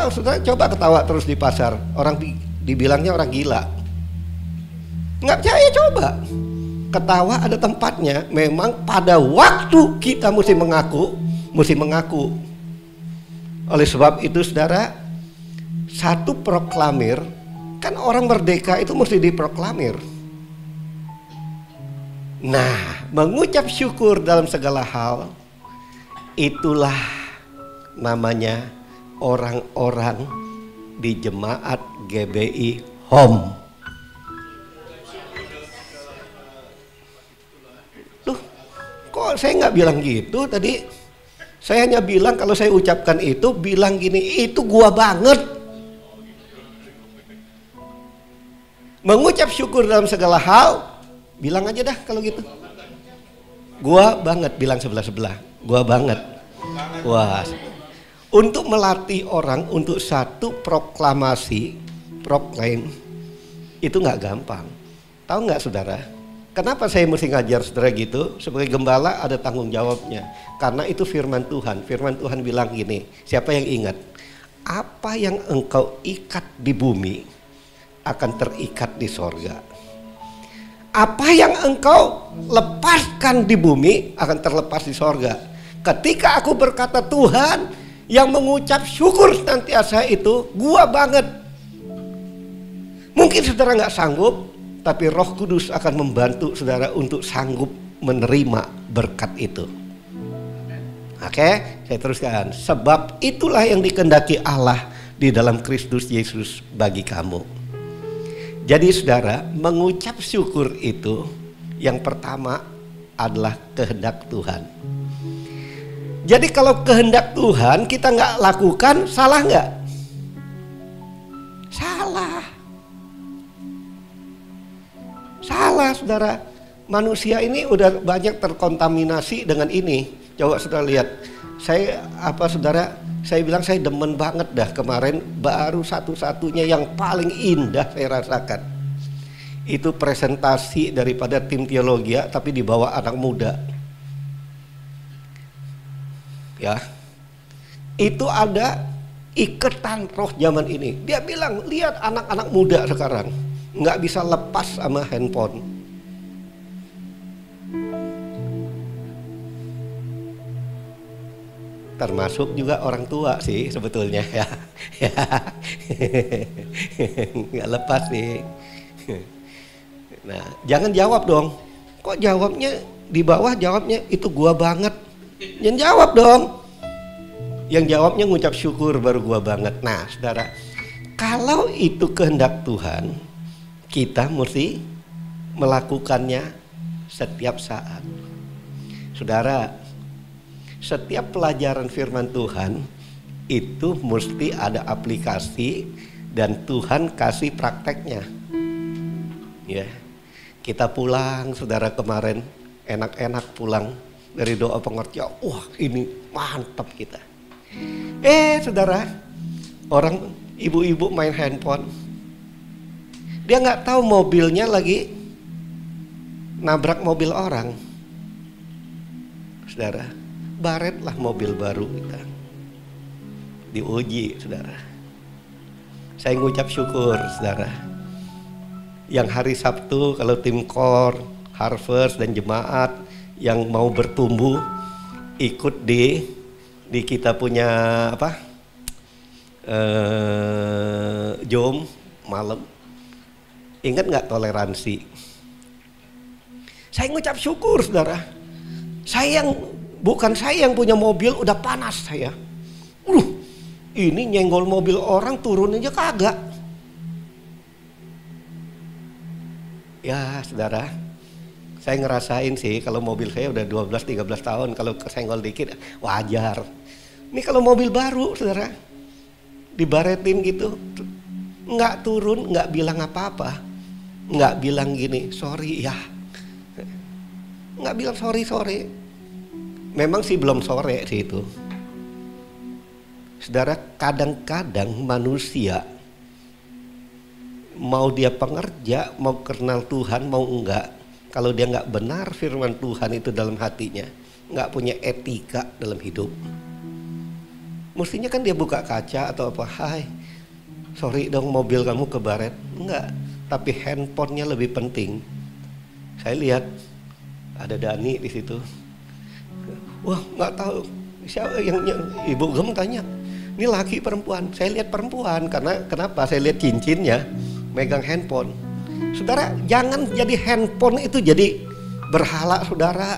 saudara coba ketawa terus di pasar, orang dibilangnya orang gila. Nggak percaya coba. Ketawa ada tempatnya, memang pada waktu kita mesti mengaku. Oleh sebab itu saudara, satu proklamir, kan orang merdeka itu mesti diproklamir. Nah, mengucap syukur dalam segala hal, itulah namanya orang-orang di jemaat GBI Home. Loh, kok saya nggak bilang gitu tadi? Saya hanya bilang kalau saya ucapkan itu, bilang gini, itu gua banget. Mengucap syukur dalam segala hal, bilang aja dah kalau gitu. Gua banget, bilang sebelah-sebelah. Gua banget. Wah. Untuk melatih orang untuk satu proklamasi, proklaim, itu nggak gampang. Tahu nggak saudara? Kenapa saya mesti ngajar saudara gitu? Sebagai gembala ada tanggung jawabnya. Karena itu firman Tuhan. Firman Tuhan bilang gini, siapa yang ingat? Apa yang engkau ikat di bumi akan terikat di sorga. Apa yang engkau lepaskan di bumi akan terlepas di sorga. Ketika aku berkata Tuhan, yang mengucap syukur senantiasa itu gua banget. Mungkin saudara nggak sanggup, tapi Roh Kudus akan membantu saudara untuk sanggup menerima berkat itu. Oke, saya teruskan. Sebab itulah yang dikehendaki Allah di dalam Kristus Yesus bagi kamu. Jadi saudara, mengucap syukur itu yang pertama adalah kehendak Tuhan. Jadi kalau kehendak Tuhan kita nggak lakukan, salah nggak? Salah saudara. Manusia ini udah banyak terkontaminasi dengan ini. Coba saudara lihat. Saya bilang saya demen banget dah kemarin, baru satu-satunya yang paling indah saya rasakan. Itu presentasi daripada tim teologi tapi dibawa anak muda. Ya. Itu ada ikatan roh zaman ini. Dia bilang, lihat anak-anak muda sekarang. nggak bisa lepas sama handphone. Termasuk juga orang tua sih sebetulnya ya. Nggak lepas sih. Nah, jangan jawab dong. Kok jawabnya di bawah, jawabnya itu gua banget. Jangan jawab dong. Yang jawabnya ngucap syukur baru gua banget. Nah, saudara, kalau itu kehendak Tuhan, kita mesti melakukannya setiap saat. Saudara, setiap pelajaran firman Tuhan itu mesti ada aplikasi dan Tuhan kasih prakteknya. Ya, kita pulang, saudara, kemarin enak-enak pulang dari doa pengertian. Wah, ini mantap kita. Saudara, orang ibu-ibu main handphone. Dia nggak tahu mobilnya lagi nabrak mobil orang. Saudara, baretlah mobil baru kita. Diuji, saudara. Saya ngucap syukur, saudara. Yang hari Sabtu kalau tim core, Harvest dan jemaat yang mau bertumbuh ikut di kita punya apa? Jom malam. Ingat nggak toleransi? Saya ngucap syukur, saudara. Bukan saya yang punya mobil, udah panas saya. Ini nyenggol mobil orang turun aja kagak. Ya, saudara, saya ngerasain sih kalau mobil saya udah 12-13 tahun, kalau kesenggol dikit wajar. Ini kalau mobil baru, saudara, dibaretin gitu, nggak turun, nggak bilang apa-apa, nggak bilang gini, sorry ya, nggak bilang sorry. Memang sih belum sore sih itu. Saudara, kadang-kadang manusia mau dia pengerja, mau kenal Tuhan, mau enggak, kalau dia nggak benar firman Tuhan itu dalam hatinya, nggak punya etika dalam hidup. Mestinya kan dia buka kaca atau apa, hai, sorry dong mobil kamu kebaret. Enggak, tapi handphonenya lebih penting. Saya lihat ada Dani di situ. Wah, nggak tahu siapa yang Ibu Gem tanya, ini laki perempuan? Saya lihat perempuan, karena kenapa? Saya lihat cincinnya megang handphone. Saudara, jangan jadi handphone itu jadi berhala, saudara.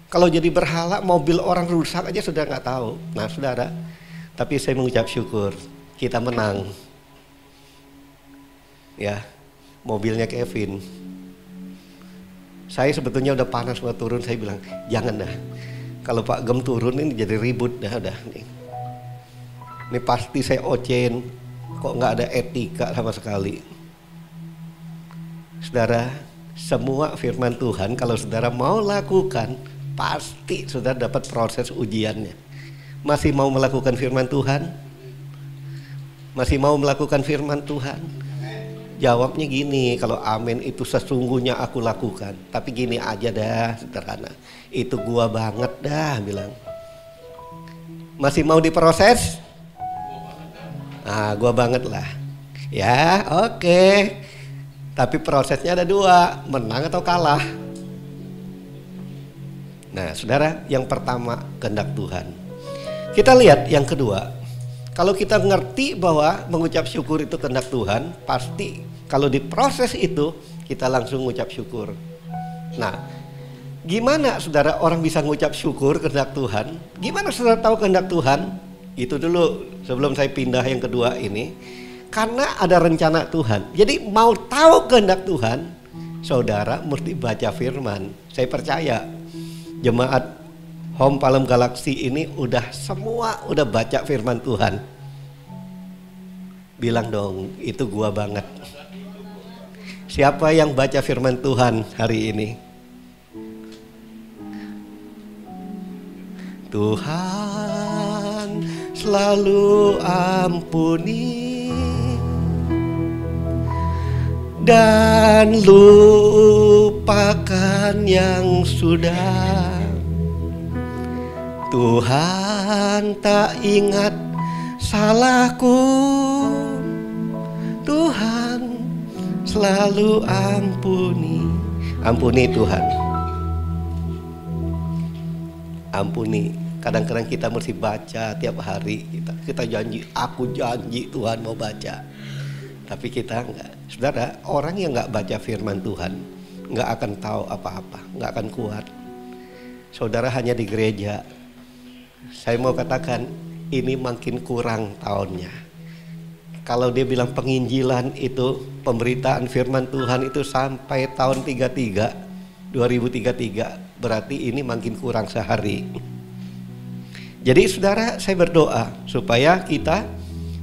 Kalau jadi berhala, mobil orang rusak aja sudah nggak tahu. Nah, saudara, tapi saya mengucap syukur kita menang. Ya, mobilnya Kevin. Saya sebetulnya udah panas mau turun, saya bilang jangan dah. Kalau Pak Gem turun ini jadi ribut dah nih. Ini pasti saya ocen, kok nggak ada etika sama sekali. Saudara, semua firman Tuhan kalau saudara mau lakukan, pasti saudara dapat proses ujiannya. Masih mau melakukan firman Tuhan? Masih mau melakukan firman Tuhan? Jawabnya gini, kalau amin itu sesungguhnya aku lakukan. Tapi gini aja dah, sederhana. Itu gua banget dah, bilang. Masih mau diproses? Gua banget lah. Ya, oke. Tapi prosesnya ada dua, menang atau kalah. Nah, saudara, yang pertama kehendak Tuhan. Kita lihat yang kedua. Kalau kita ngerti bahwa mengucap syukur itu kehendak Tuhan, pasti kalau diproses itu kita langsung mengucap syukur. Nah, gimana saudara orang bisa mengucap syukur kehendak Tuhan? Gimana saudara tahu kehendak Tuhan? Itu dulu sebelum saya pindah yang kedua ini. Karena ada rencana Tuhan. Jadi mau tahu kehendak Tuhan, saudara mesti baca firman. Saya percaya jemaat Home Palem Galaxy ini semua udah baca firman Tuhan. Bilang dong, itu gua banget. Siapa yang baca firman Tuhan hari ini? Tuhan selalu ampuni dan lupakan yang sudah. Tuhan tak ingat salahku, Tuhan selalu ampuni. Ampuni Tuhan. Ampuni. Kadang-kadang kita mesti baca tiap hari. Kita janji, aku janji Tuhan mau baca. Tapi kita enggak. Saudara, orang yang enggak baca firman Tuhan enggak akan tahu apa-apa, enggak akan kuat. Saudara hanya di gereja. Saya mau katakan ini makin kurang tahunnya. Kalau dia bilang penginjilan itu, pemberitaan firman Tuhan itu sampai tahun 2033, berarti ini makin kurang sehari. Jadi saudara, saya berdoa supaya kita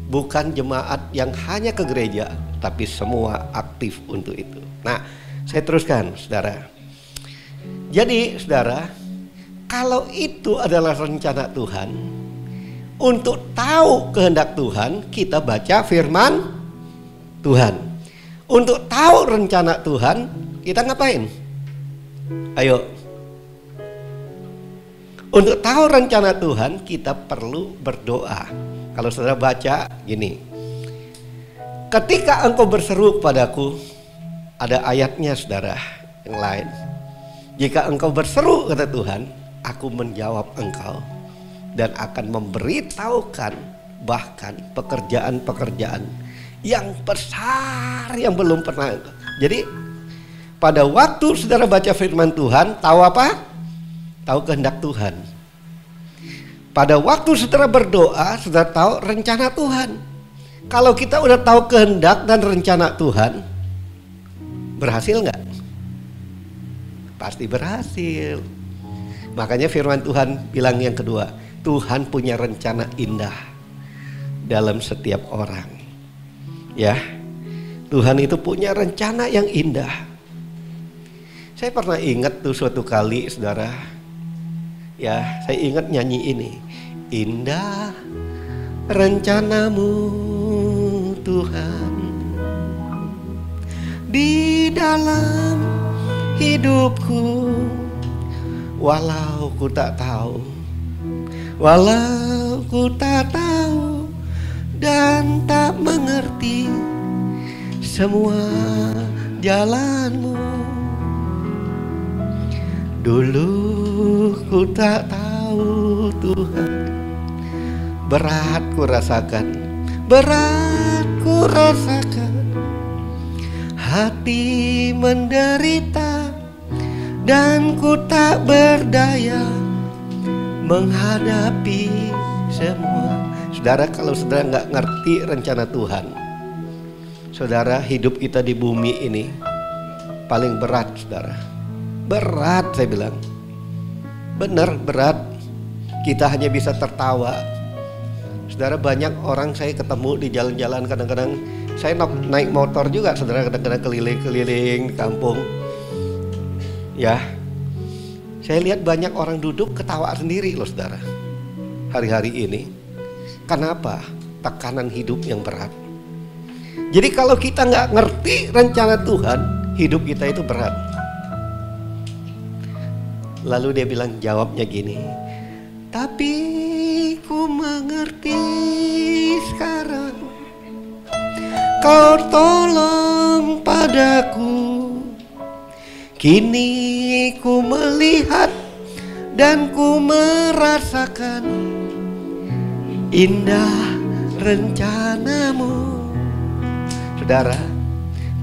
bukan jemaat yang hanya ke gereja, tapi semua aktif untuk itu. Nah, saya teruskan saudara. Jadi saudara, kalau itu adalah rencana Tuhan, untuk tahu kehendak Tuhan, kita baca firman Tuhan. Untuk tahu rencana Tuhan, kita ngapain? Ayo. Untuk tahu rencana Tuhan, kita perlu berdoa. Kalau saudara baca gini. Ketika engkau berseru kepadaku, ada ayatnya saudara yang lain. Jika engkau berseru, kata Tuhan, aku menjawab engkau dan akan memberitahukan bahkan pekerjaan-pekerjaan yang besar yang belum pernah. Jadi pada waktu saudara baca firman Tuhan, tahu apa? Tahu kehendak Tuhan. Pada waktu saudara berdoa, saudara tahu rencana Tuhan. Kalau kita udah tahu kehendak dan rencana Tuhan, berhasil nggak? Pasti berhasil. Makanya firman Tuhan bilang yang kedua, Tuhan punya rencana indah dalam setiap orang. Ya, Tuhan itu punya rencana yang indah. Saya pernah ingat tuh suatu kali saudara, ya saya ingat nyanyi ini. Indah rencanamu Tuhan di dalam hidupku, walau ku tak tahu, walau ku tak tahu dan tak mengerti semua jalanmu. Dulu ku tak tahu Tuhan, berat ku rasakan, berat ku rasakan, hati menderita dan ku tak berdaya menghadapi semua. Saudara, kalau saudara nggak ngerti rencana Tuhan, saudara, hidup kita di bumi ini paling berat saudara. Berat saya bilang. Benar berat. Kita hanya bisa tertawa. Saudara, banyak orang saya ketemu di jalan-jalan, kadang-kadang saya naik motor juga saudara, kadang-kadang keliling-keliling di kampung. Ya, saya lihat banyak orang duduk ketawa sendiri loh saudara. Hari-hari ini. Kenapa? Tekanan hidup yang berat. Jadi kalau kita nggak ngerti rencana Tuhan, hidup kita itu berat. Lalu dia bilang, jawabnya gini, tapi ku mengerti sekarang, kau tolong padaku. Kini ku melihat dan ku merasakan indah rencanamu. Saudara,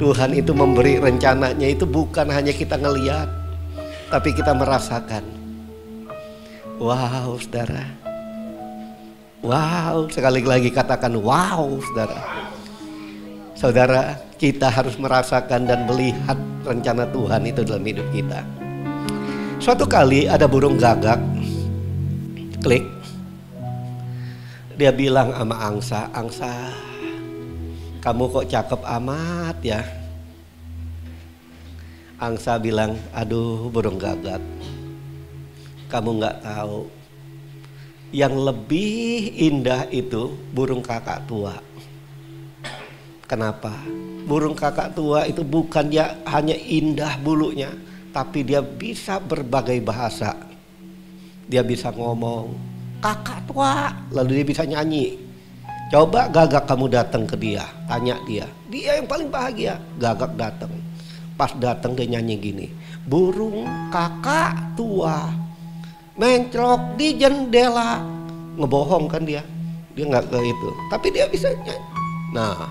Tuhan itu memberi rencananya itu bukan hanya kita ngelihat, tapi kita merasakan. Wow saudara. Wow, sekali lagi katakan wow saudara. Saudara, kita harus merasakan dan melihat rencana Tuhan itu dalam hidup kita. Suatu kali ada burung gagak, klik. Dia bilang sama angsa, angsa, kamu kok cakep amat ya. Angsa bilang, aduh burung gagak, kamu gak tahu, yang lebih indah itu burung kakak tua. Kenapa? Burung kakak tua itu bukan dia hanya indah bulunya, tapi dia bisa berbagai bahasa. Dia bisa ngomong, kakak tua, lalu dia bisa nyanyi. Coba Gagak kamu datang ke dia, tanya dia. Dia yang paling bahagia. Gagak datang. Pas datang dia nyanyi gini. Burung kakak tua mencrok di jendela. Ngebohong kan dia. Dia nggak ke itu. Tapi dia bisa nyanyi. Nah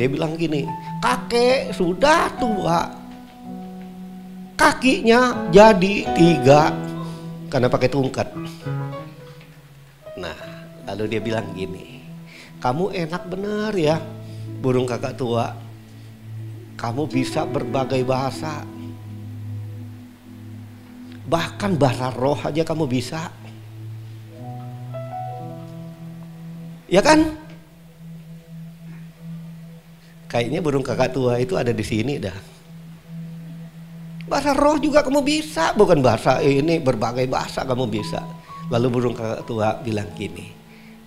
dia bilang gini. Kakek sudah tua. Kakinya jadi 3 karena pakai tungkat. Nah lalu dia bilang gini, kamu enak bener ya burung kakak tua. Kamu bisa berbagai bahasa. Bahkan bahasa roh aja kamu bisa. Ya kan? Kayaknya burung kakak tua itu ada di sini dah. Bahasa roh juga kamu bisa. Bukan bahasa ini, berbagai bahasa kamu bisa. Lalu burung kakak tua bilang gini,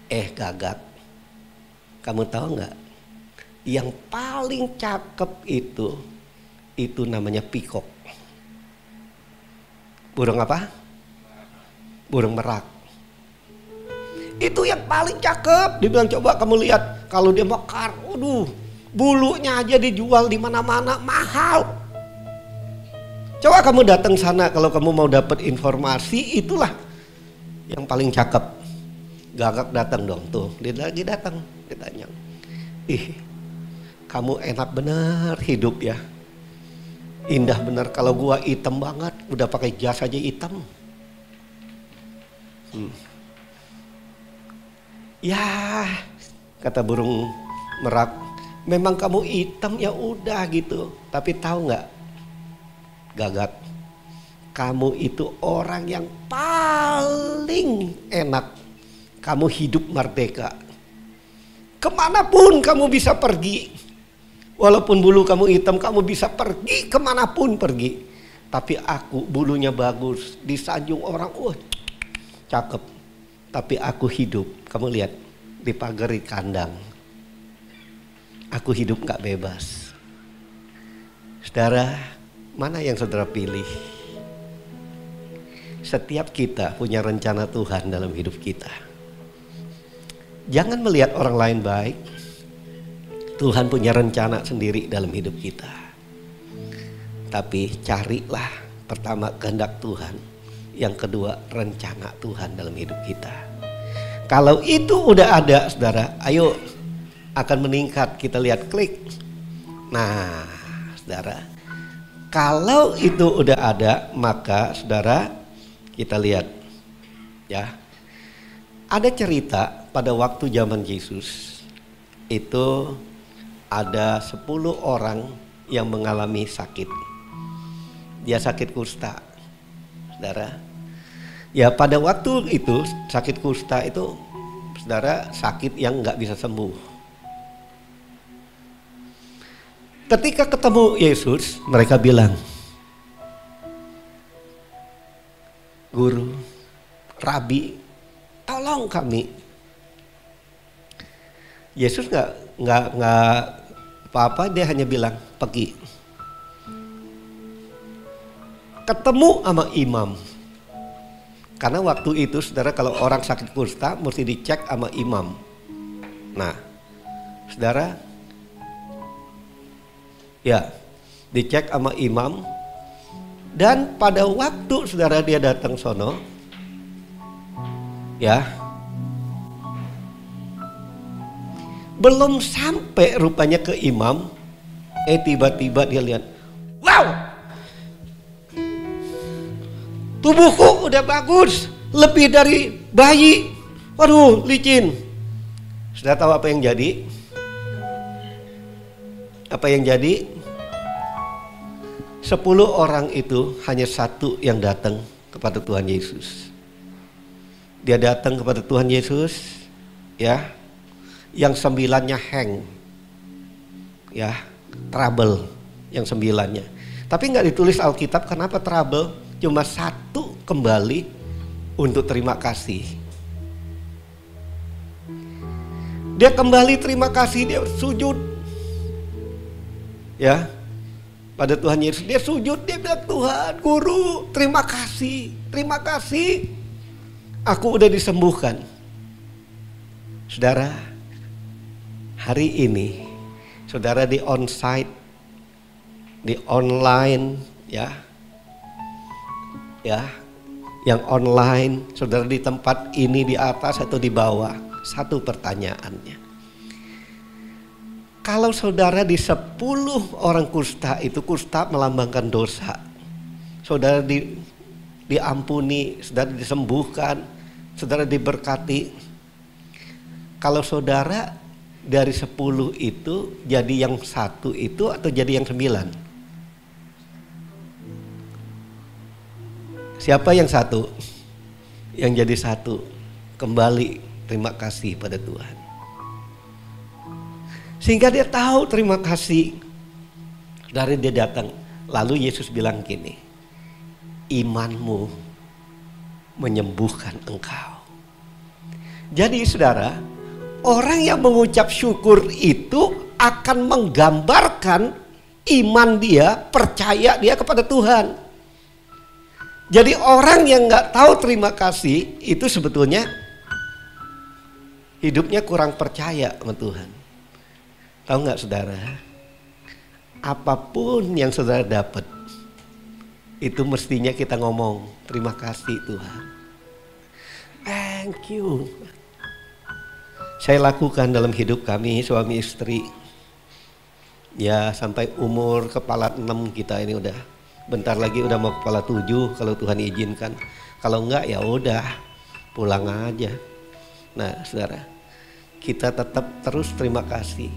Gagak, kamu tahu nggak? Yang paling cakep itu namanya pikok. Burung apa? Burung merak. Itu yang paling cakep. Dia bilang coba kamu lihat kalau dia mekar, waduh, bulunya aja dijual di mana-mana mahal. Coba kamu datang sana kalau kamu mau dapat informasi, itulah yang paling cakep. Gagak datang dong tuh, dia lagi datang, dia tanya, kamu enak bener hidup ya, indah bener. Kalau gua hitam banget, udah pakai jas aja hitam. Ya, kata burung merak, memang kamu hitam ya udah gitu. Tapi tahu nggak, Gagak, kamu itu orang yang paling enak. Kamu hidup merdeka. Kemanapun kamu bisa pergi. Walaupun bulu kamu hitam, kamu bisa pergi kemanapun pergi. Tapi aku bulunya bagus, disanjung orang, cakep. Tapi aku hidup, kamu lihat, dipagari kandang. Aku hidup gak bebas. Saudara, mana yang saudara pilih? Setiap kita punya rencana Tuhan dalam hidup kita. Jangan melihat orang lain baik. Tuhan punya rencana sendiri dalam hidup kita. Tapi carilah pertama kehendak Tuhan. Yang kedua rencana Tuhan dalam hidup kita. Kalau itu udah ada, saudara, ayo akan meningkat. Kita lihat klik. Nah, saudara, kalau itu udah ada, maka saudara kita lihat ya. Ada cerita pada waktu zaman Yesus itu ada 10 orang yang mengalami sakit. Dia sakit kusta, saudara. Ya pada waktu itu sakit kusta itu, saudara, sakit yang nggak bisa sembuh. Ketika ketemu Yesus, mereka bilang, Guru, Rabi, tolong kami. Yesus nggak apa-apa, dia hanya bilang pergi. Ketemu sama imam. Karena waktu itu saudara kalau orang sakit kusta mesti dicek sama imam. Nah, saudara, ya dicek sama imam. Dan pada waktu saudara dia datang sono, ya, belum sampai rupanya ke imam, tiba-tiba dia lihat, wow, tubuhku udah bagus, lebih dari bayi. Waduh, licin. Sudah tahu apa yang jadi? Apa yang jadi? 10 orang itu hanya satu yang datang kepada Tuhan Yesus. Dia datang kepada Tuhan Yesus, ya. Yang 9-nya hang, ya, trouble yang 9-nya. Tapi nggak ditulis Alkitab kenapa trouble, cuma 1 kembali untuk terima kasih. Dia kembali terima kasih, dia sujud, ya, pada Tuhan Yesus. Dia sujud, dia bilang, Tuhan, Guru, terima kasih, aku udah disembuhkan. Saudara, hari ini saudara di onsite, di online, ya, yang online, saudara di tempat ini di atas atau di bawah. Satu pertanyaannya, kalau saudara di 10 orang kusta itu, kusta melambangkan dosa, saudara diampuni, saudara disembuhkan, saudara diberkati. Kalau saudara dari 10 itu jadi yang 1 itu atau jadi yang 9? Siapa yang 1? Yang jadi 1. Kembali terima kasih pada Tuhan. Sehingga dia tahu terima kasih. Dari dia datang. Lalu Yesus bilang gini, imanmu menyembuhkan engkau. Jadi saudara, orang yang mengucap syukur itu akan menggambarkan iman dia, percaya dia kepada Tuhan. Jadi orang yang nggak tahu terima kasih itu sebetulnya hidupnya kurang percaya sama Tuhan. Tahu nggak saudara? Apapun yang saudara dapat, itu mestinya kita ngomong terima kasih Tuhan. Thank you. Saya lakukan dalam hidup kami suami istri. Ya sampai umur kepala 6 kita ini udah. Bentar lagi udah mau kepala 7 kalau Tuhan izinkan. Kalau enggak ya udah pulang aja. Nah saudara, kita tetap terus terima kasih.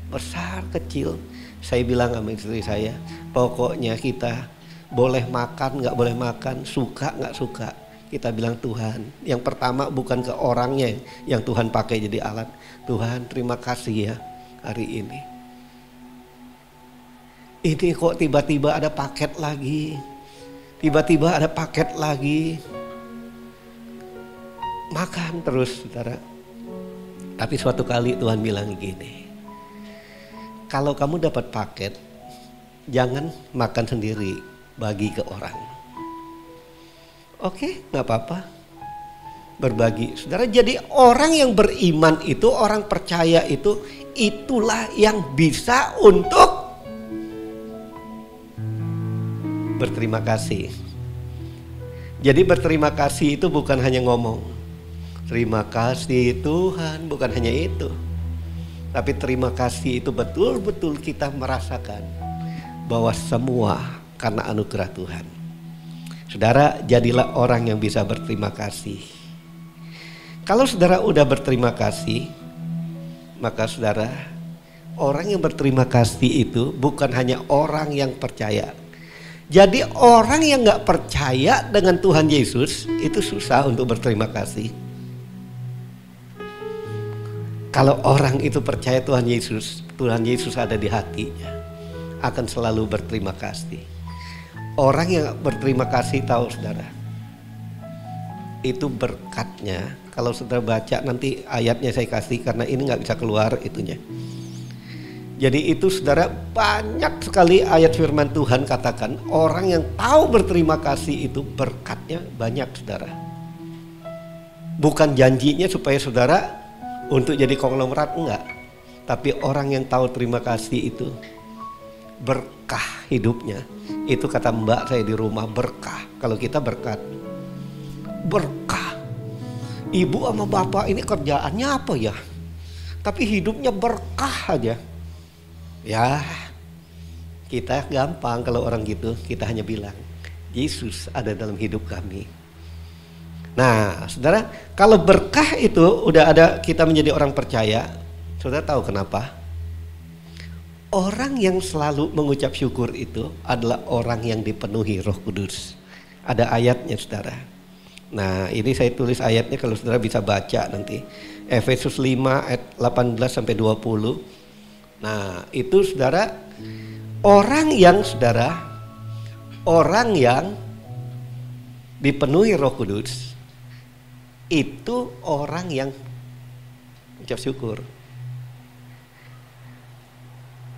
Besar kecil. Saya bilang sama istri saya, pokoknya kita boleh makan nggak boleh makan, suka nggak suka, kita bilang Tuhan. Yang pertama bukan ke orangnya yang Tuhan pakai jadi alat. Tuhan terima kasih ya hari ini. Ini kok tiba-tiba ada paket lagi. Tiba-tiba ada paket lagi. Makan terus saudara. Tapi suatu kali Tuhan bilang gini, kalau kamu dapat paket, jangan makan sendiri, bagi ke orang. Oke, gak apa-apa. Berbagi. Saudara, jadi orang yang beriman itu, orang percaya itu, itulah yang bisa untuk berterima kasih. Jadi berterima kasih itu bukan hanya ngomong, terima kasih Tuhan, bukan hanya itu. Tapi terima kasih itu betul-betul kita merasakan bahwa semua karena anugerah Tuhan. Saudara, jadilah orang yang bisa berterima kasih. Kalau saudara udah berterima kasih, maka saudara, orang yang berterima kasih itu bukan hanya orang yang percaya. Jadi orang yang gak percaya dengan Tuhan Yesus itu susah untuk berterima kasih. Kalau orang itu percaya Tuhan Yesus ada di hatinya, akan selalu berterima kasih. Orang yang berterima kasih tahu saudara, itu berkatnya. Kalau saudara baca nanti ayatnya saya kasih karena ini gak bisa keluar itunya. Jadi itu saudara, banyak sekali ayat firman Tuhan katakan orang yang tahu berterima kasih itu berkatnya banyak saudara. Bukan janjinya supaya saudara untuk jadi konglomerat, enggak. Tapi orang yang tahu terima kasih itu berkah hidupnya. Itu kata mbak saya di rumah, berkah. Kalau kita berkat, berkah. Ibu sama bapak ini kerjaannya apa ya? Tapi hidupnya berkah aja. Ya, kita gampang kalau orang gitu, kita hanya bilang Yesus ada dalam hidup kami. Nah, saudara, kalau berkah itu udah ada, kita menjadi orang percaya. Saudara tahu kenapa? Orang yang selalu mengucap syukur itu adalah orang yang dipenuhi Roh Kudus. Ada ayatnya, saudara. Nah, ini saya tulis ayatnya kalau saudara bisa baca nanti. Efesus 5 ayat 18 sampai 20. Nah, itu saudara, orang yang dipenuhi Roh Kudus itu orang yang ucap syukur.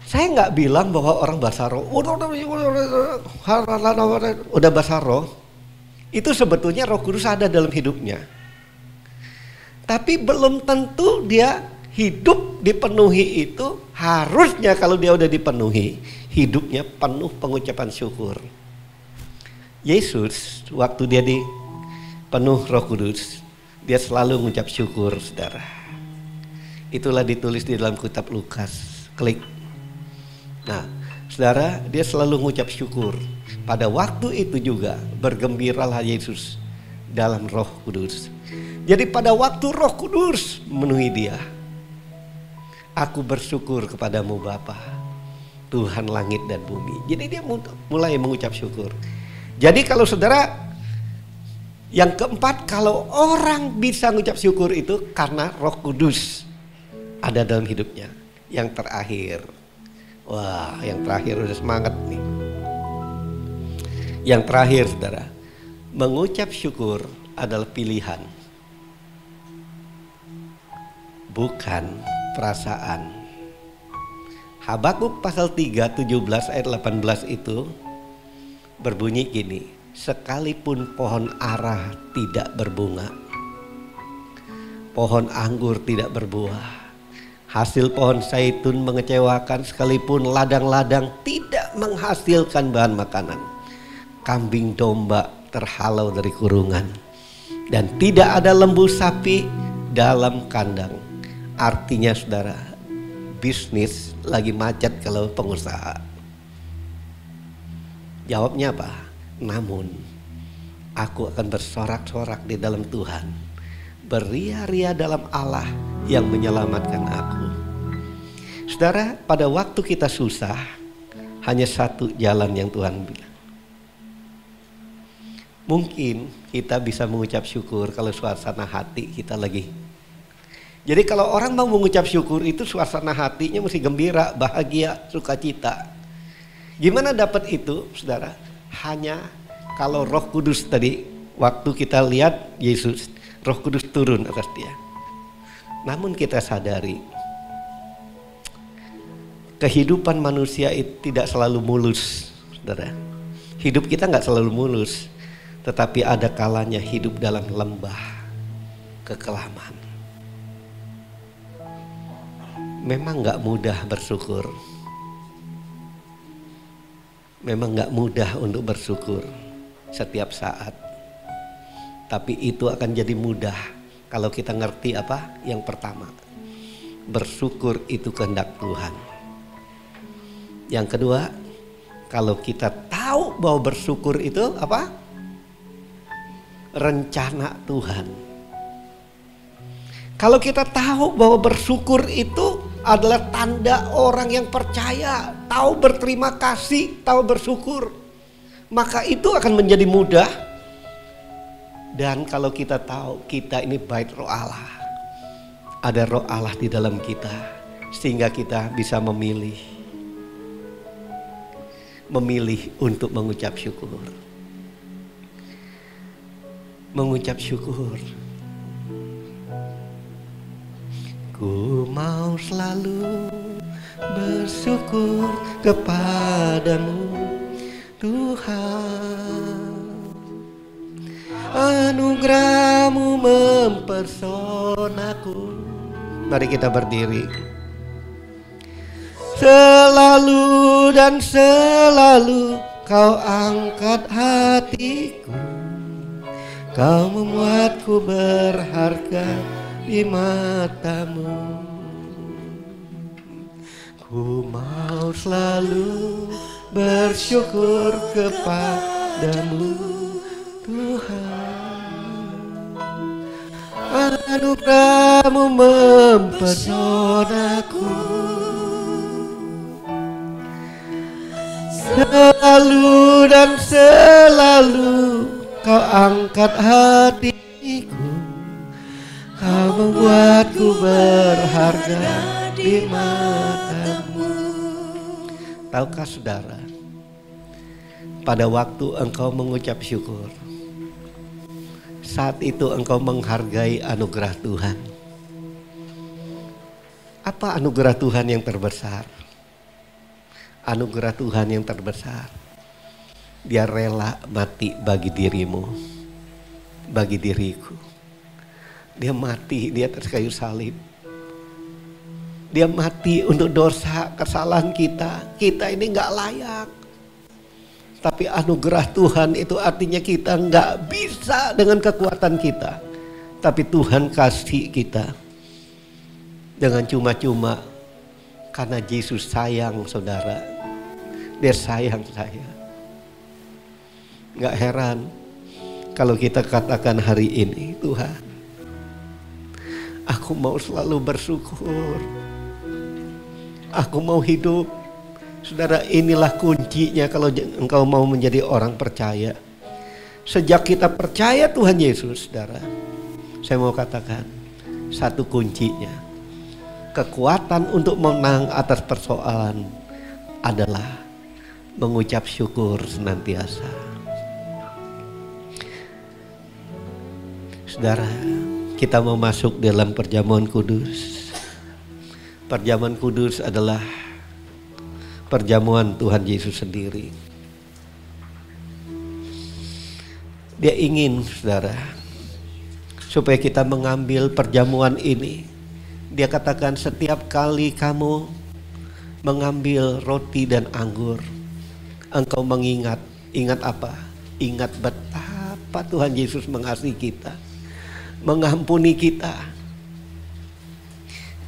Saya nggak bilang bahwa orang bahasa roh udah bahasa roh, itu sebetulnya Roh Kudus ada dalam hidupnya. Tapi belum tentu dia hidup dipenuhi itu. Harusnya kalau dia udah dipenuhi, hidupnya penuh pengucapan syukur. Yesus waktu dia penuh Roh Kudus, dia selalu mengucap syukur, saudara. Itulah ditulis di dalam kitab Lukas. Klik. Nah, saudara, dia selalu mengucap syukur. Pada waktu itu juga bergembiralah Yesus dalam Roh Kudus. Jadi pada waktu Roh Kudus memenuhi dia, aku bersyukur kepadamu Bapa, Tuhan langit dan bumi. Jadi dia mulai mengucap syukur. Jadi kalau saudara, yang keempat, kalau orang bisa mengucap syukur itu karena Roh Kudus ada dalam hidupnya. Yang terakhir, wah, yang terakhir udah semangat nih. Yang terakhir, saudara, mengucap syukur adalah pilihan, bukan perasaan. Habakuk pasal 3, 17 ayat 18 itu berbunyi gini, sekalipun pohon ara tidak berbunga, pohon anggur tidak berbuah, hasil pohon zaitun mengecewakan, sekalipun ladang-ladang tidak menghasilkan bahan makanan, kambing domba terhalau dari kurungan, dan tidak ada lembu sapi dalam kandang. Artinya saudara, bisnis lagi macet kalau pengusaha. Jawabnya apa? Namun aku akan bersorak-sorak di dalam Tuhan, beria-ria dalam Allah yang menyelamatkan aku. Saudara, pada waktu kita susah, hanya satu jalan yang Tuhan bilang. Mungkin kita bisa mengucap syukur kalau suasana hati kita lagi. Jadi kalau orang mau mengucap syukur itu suasana hatinya mesti gembira, bahagia, sukacita. Gimana dapat itu, saudara? Hanya kalau Roh Kudus tadi, waktu kita lihat Yesus, Roh Kudus turun atas dia. Namun kita sadari, kehidupan manusia itu tidak selalu mulus, saudara. Hidup kita nggak selalu mulus, tetapi ada kalanya hidup dalam lembah kekelaman. Memang nggak mudah bersyukur. Memang nggak mudah untuk bersyukur setiap saat. Tapi itu akan jadi mudah kalau kita ngerti apa? Yang pertama, bersyukur itu kehendak Tuhan. Yang kedua, kalau kita tahu bahwa bersyukur itu apa? Rencana Tuhan. Kalau kita tahu bahwa bersyukur itu adalah tanda orang yang percaya, tahu berterima kasih, tahu bersyukur, maka itu akan menjadi mudah. Dan kalau kita tahu kita ini bait Roh Allah, ada Roh Allah di dalam kita, sehingga kita bisa memilih untuk mengucap syukur. Mengucap syukur. Ku mau selalu bersyukur kepadamu Tuhan, anugerah-Mu mempersonaku. Mari kita berdiri. Selalu dan selalu Kau angkat hatiku, Kau membuatku berharga di mata-Mu. Ku mau selalu bersyukur kepadamu Tuhan, anugerah-Mu mempesonaku. Selalu dan selalu Kau angkat hatiku, Kau membuatku berharga di mata-Mu. Tahukah saudara, pada waktu engkau mengucap syukur, saat itu engkau menghargai anugerah Tuhan. Apa anugerah Tuhan yang terbesar? Anugerah Tuhan yang terbesar, Dia rela mati bagi dirimu, bagi diriku. Dia mati di atas kayu salib. Dia mati untuk dosa kesalahan kita. Kita ini gak layak. Tapi anugerah Tuhan itu artinya kita gak bisa dengan kekuatan kita. Tapi Tuhan kasih kita dengan cuma-cuma karena Yesus sayang saudara. Dia sayang saya. Gak heran kalau kita katakan hari ini, Tuhan, aku mau selalu bersyukur. Aku mau hidup. Saudara, inilah kuncinya kalau engkau mau menjadi orang percaya. Sejak kita percaya Tuhan Yesus, saudara, saya mau katakan satu kuncinya. Kekuatan untuk menang atas persoalan adalah mengucap syukur senantiasa. Saudara, kita mau masuk dalam perjamuan kudus. Perjamuan kudus adalah perjamuan Tuhan Yesus sendiri. Dia ingin, saudara, supaya kita mengambil perjamuan ini. Dia katakan setiap kali kamu mengambil roti dan anggur, engkau mengingat, ingat apa? Ingat betapa Tuhan Yesus mengasihi kita, mengampuni kita.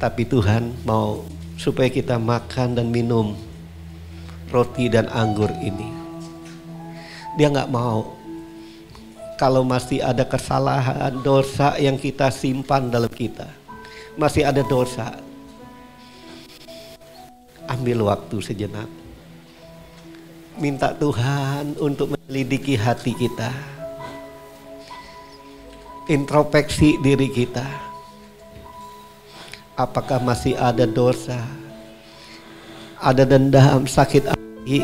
Tapi Tuhan mau supaya kita makan dan minum roti dan anggur ini. Dia gak mau kalau masih ada kesalahan, dosa yang kita simpan dalam kita. Masih ada dosa. Ambil waktu sejenak. Minta Tuhan untuk menyelidiki hati kita. Introspeksi diri kita. Apakah masih ada dosa? Ada dendam, sakit hati?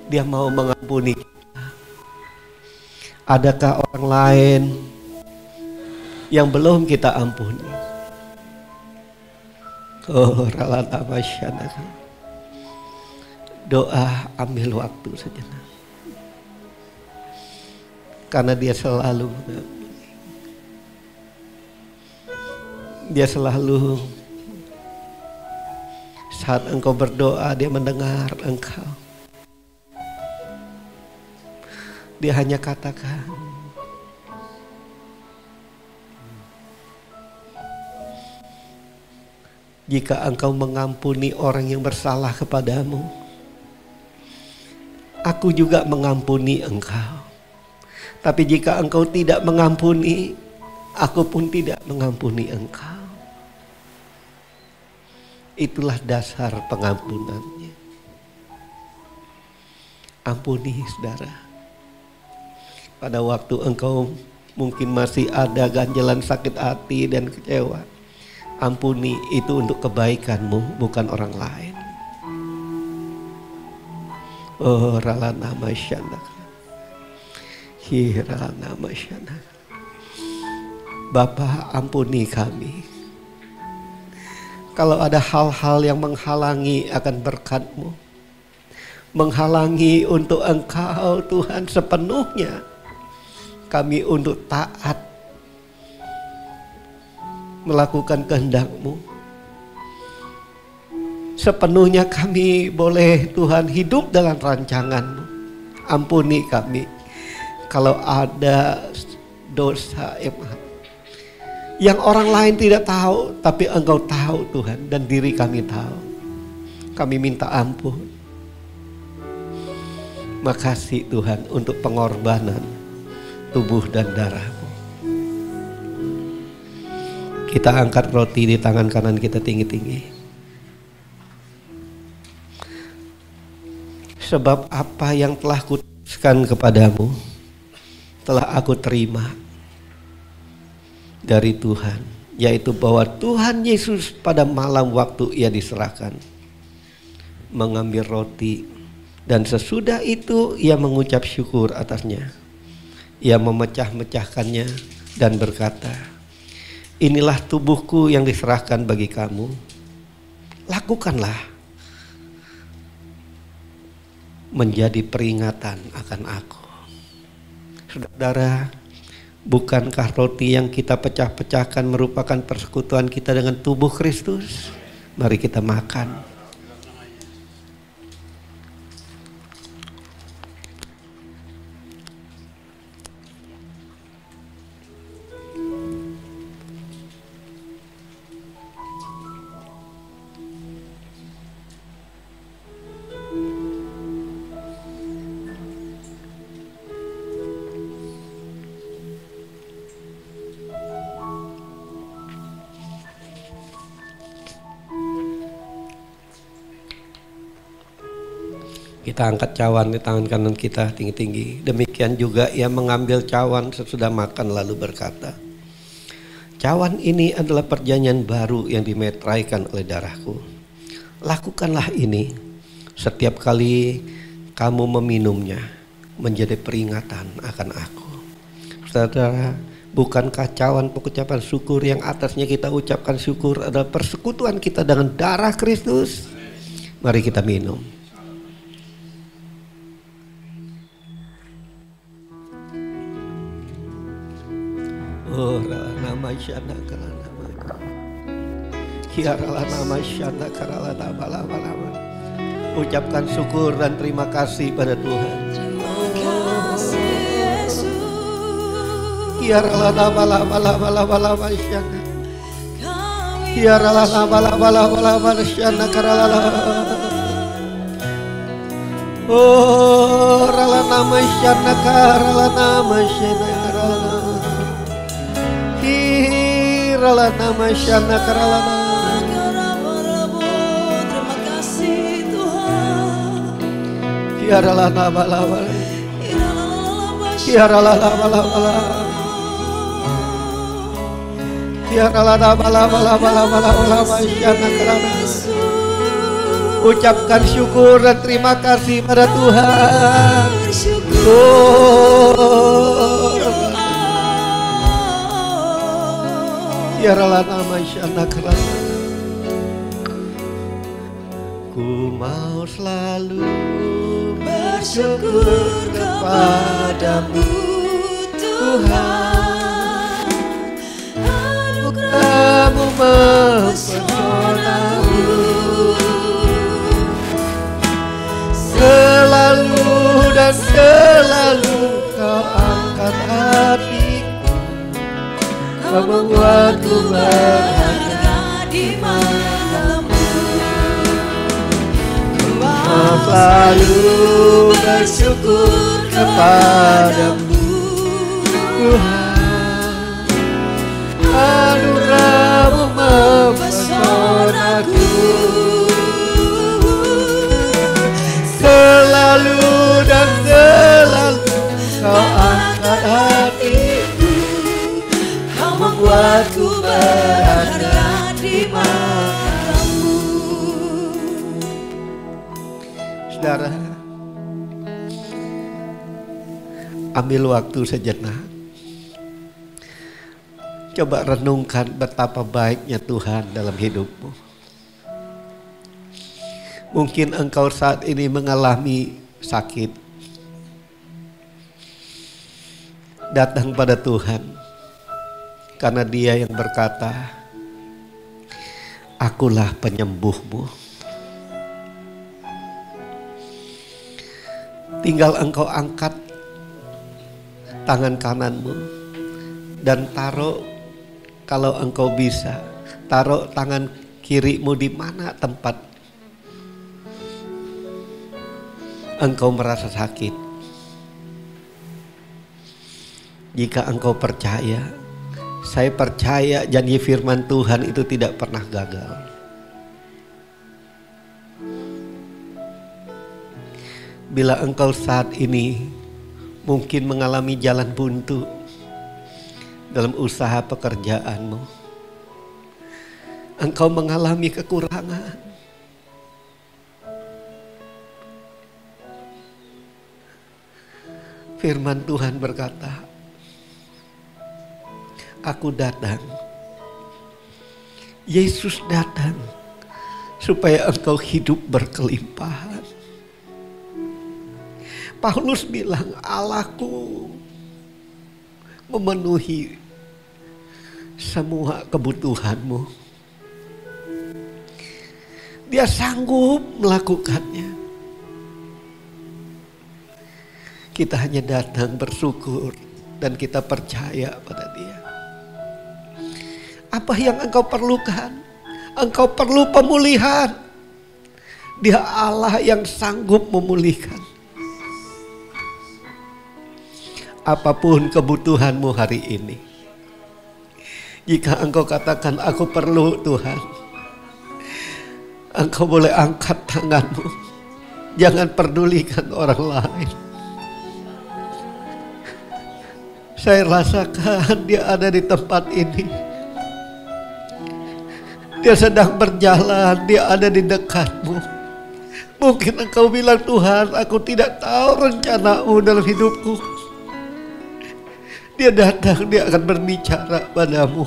Dia mau mengampuni kita. Adakah orang lain yang belum kita ampuni? Oh, ralata masyana. Doa, ambil waktu sejenak. Karena dia selalu mengampuni. Dia selalu, saat engkau berdoa, dia mendengar engkau. Dia hanya katakan, jika engkau mengampuni orang yang bersalah kepadamu, aku juga mengampuni engkau. Tapi jika engkau tidak mengampuni, aku pun tidak mengampuni engkau. Itulah dasar pengampunannya. Ampuni, saudara. Pada waktu engkau mungkin masih ada ganjalan sakit hati dan kecewa, ampuni, itu untuk kebaikanmu, bukan orang lain. Oh, ralana masyana. Hiralana masyana. Bapa, ampuni kami. Kalau ada hal-hal yang menghalangi akan berkat-Mu, menghalangi untuk Engkau Tuhan sepenuhnya, kami untuk taat melakukan kehendak-Mu, sepenuhnya kami boleh Tuhan hidup dalam rancangan-Mu. Ampuni kami kalau ada dosa yang orang lain tidak tahu, tapi Engkau tahu Tuhan, dan diri kami tahu. Kami minta ampun. Makasih Tuhan untuk pengorbanan tubuh dan darah-Mu. Kita angkat roti di tangan kanan kita tinggi-tinggi. Sebab apa yang telah kutuliskan kepadamu telah aku terima dari Tuhan, yaitu bahwa Tuhan Yesus pada malam waktu Ia diserahkan mengambil roti, dan sesudah itu Ia mengucap syukur atasnya. Ia memecah-mecahkannya dan berkata, inilah tubuhku yang diserahkan bagi kamu. Lakukanlah menjadi peringatan akan aku. Saudara, bukankah roti yang kita pecah-pecahkan merupakan persekutuan kita dengan tubuh Kristus? Mari kita makan. Kita angkat cawan di tangan kanan kita tinggi-tinggi. Demikian juga ia mengambil cawan sesudah makan lalu berkata, cawan ini adalah perjanjian baru yang dimeteraikan oleh darahku. Lakukanlah ini setiap kali kamu meminumnya menjadi peringatan akan aku. Saudara, bukankah cawan pengucapan syukur yang atasnya kita ucapkan syukur adalah persekutuan kita dengan darah Kristus? Mari kita minum. Oh, nama syana kala nama. Kiaralah nama syana karala tabala balama. Ucapkan syukur dan terima kasih pada Tuhan. Terima kasih Yesus. Kiaralah tabala bala bala syana. Kiaralah tabala bala syana karala. Oh, rala nama syana karala nama syana karala. Rala nama syana karalana. Terima kasih Tuhan. Kiaralah nama lawa. Kiaralah nama lawa. Kiaralah nama lawa syana karalana. Ucapkan syukur dan terima kasih pada Tuhan. Kiaralah nama syana karana. Ku mau selalu bersyukur kepadamu Tuhan. Anugerahmu mempesonaku. Selalu dan selalu kau angkat hatiku. Kau membuatku berharga di malammu. Ku mau selalu bersyukur kepadamu Tuhan. Anugerahmu mempesonaku. Selalu dan selalu kau angkat hatiku. Kau membuatku berharga di malammu. Saudara, ambil waktu sejenak. Coba renungkan betapa baiknya Tuhan dalam hidupmu. Mungkin engkau saat ini mengalami sakit. Datang pada Tuhan, karena Dia yang berkata, akulah penyembuhmu. Tinggal engkau angkat tangan kananmu dan taruh, kalau engkau bisa, taruh tangan kirimu di mana tempat engkau merasa sakit. Jika engkau percaya, saya percaya janji firman Tuhan itu tidak pernah gagal. Bila engkau saat ini mungkin mengalami jalan buntu dalam usaha pekerjaanmu, engkau mengalami kekurangan, firman Tuhan berkata, aku datang, Yesus datang supaya engkau hidup berkelimpahan. Paulus bilang, Allahku memenuhi semua kebutuhanmu. Dia sanggup melakukannya. Kita hanya datang bersyukur dan kita percaya pada Dia. Apa yang engkau perlukan? Engkau perlu pemulihan. Dia Allah yang sanggup memulihkan. Apapun kebutuhanmu hari ini, jika engkau katakan aku perlu Tuhan, engkau boleh angkat tanganmu. Jangan pedulikan orang lain. Saya rasakan Dia ada di tempat ini. Dia sedang berjalan, Dia ada di dekatmu. Mungkin engkau bilang, Tuhan, aku tidak tahu rencana-Mu dalam hidupku. Dia datang, Dia akan berbicara padamu.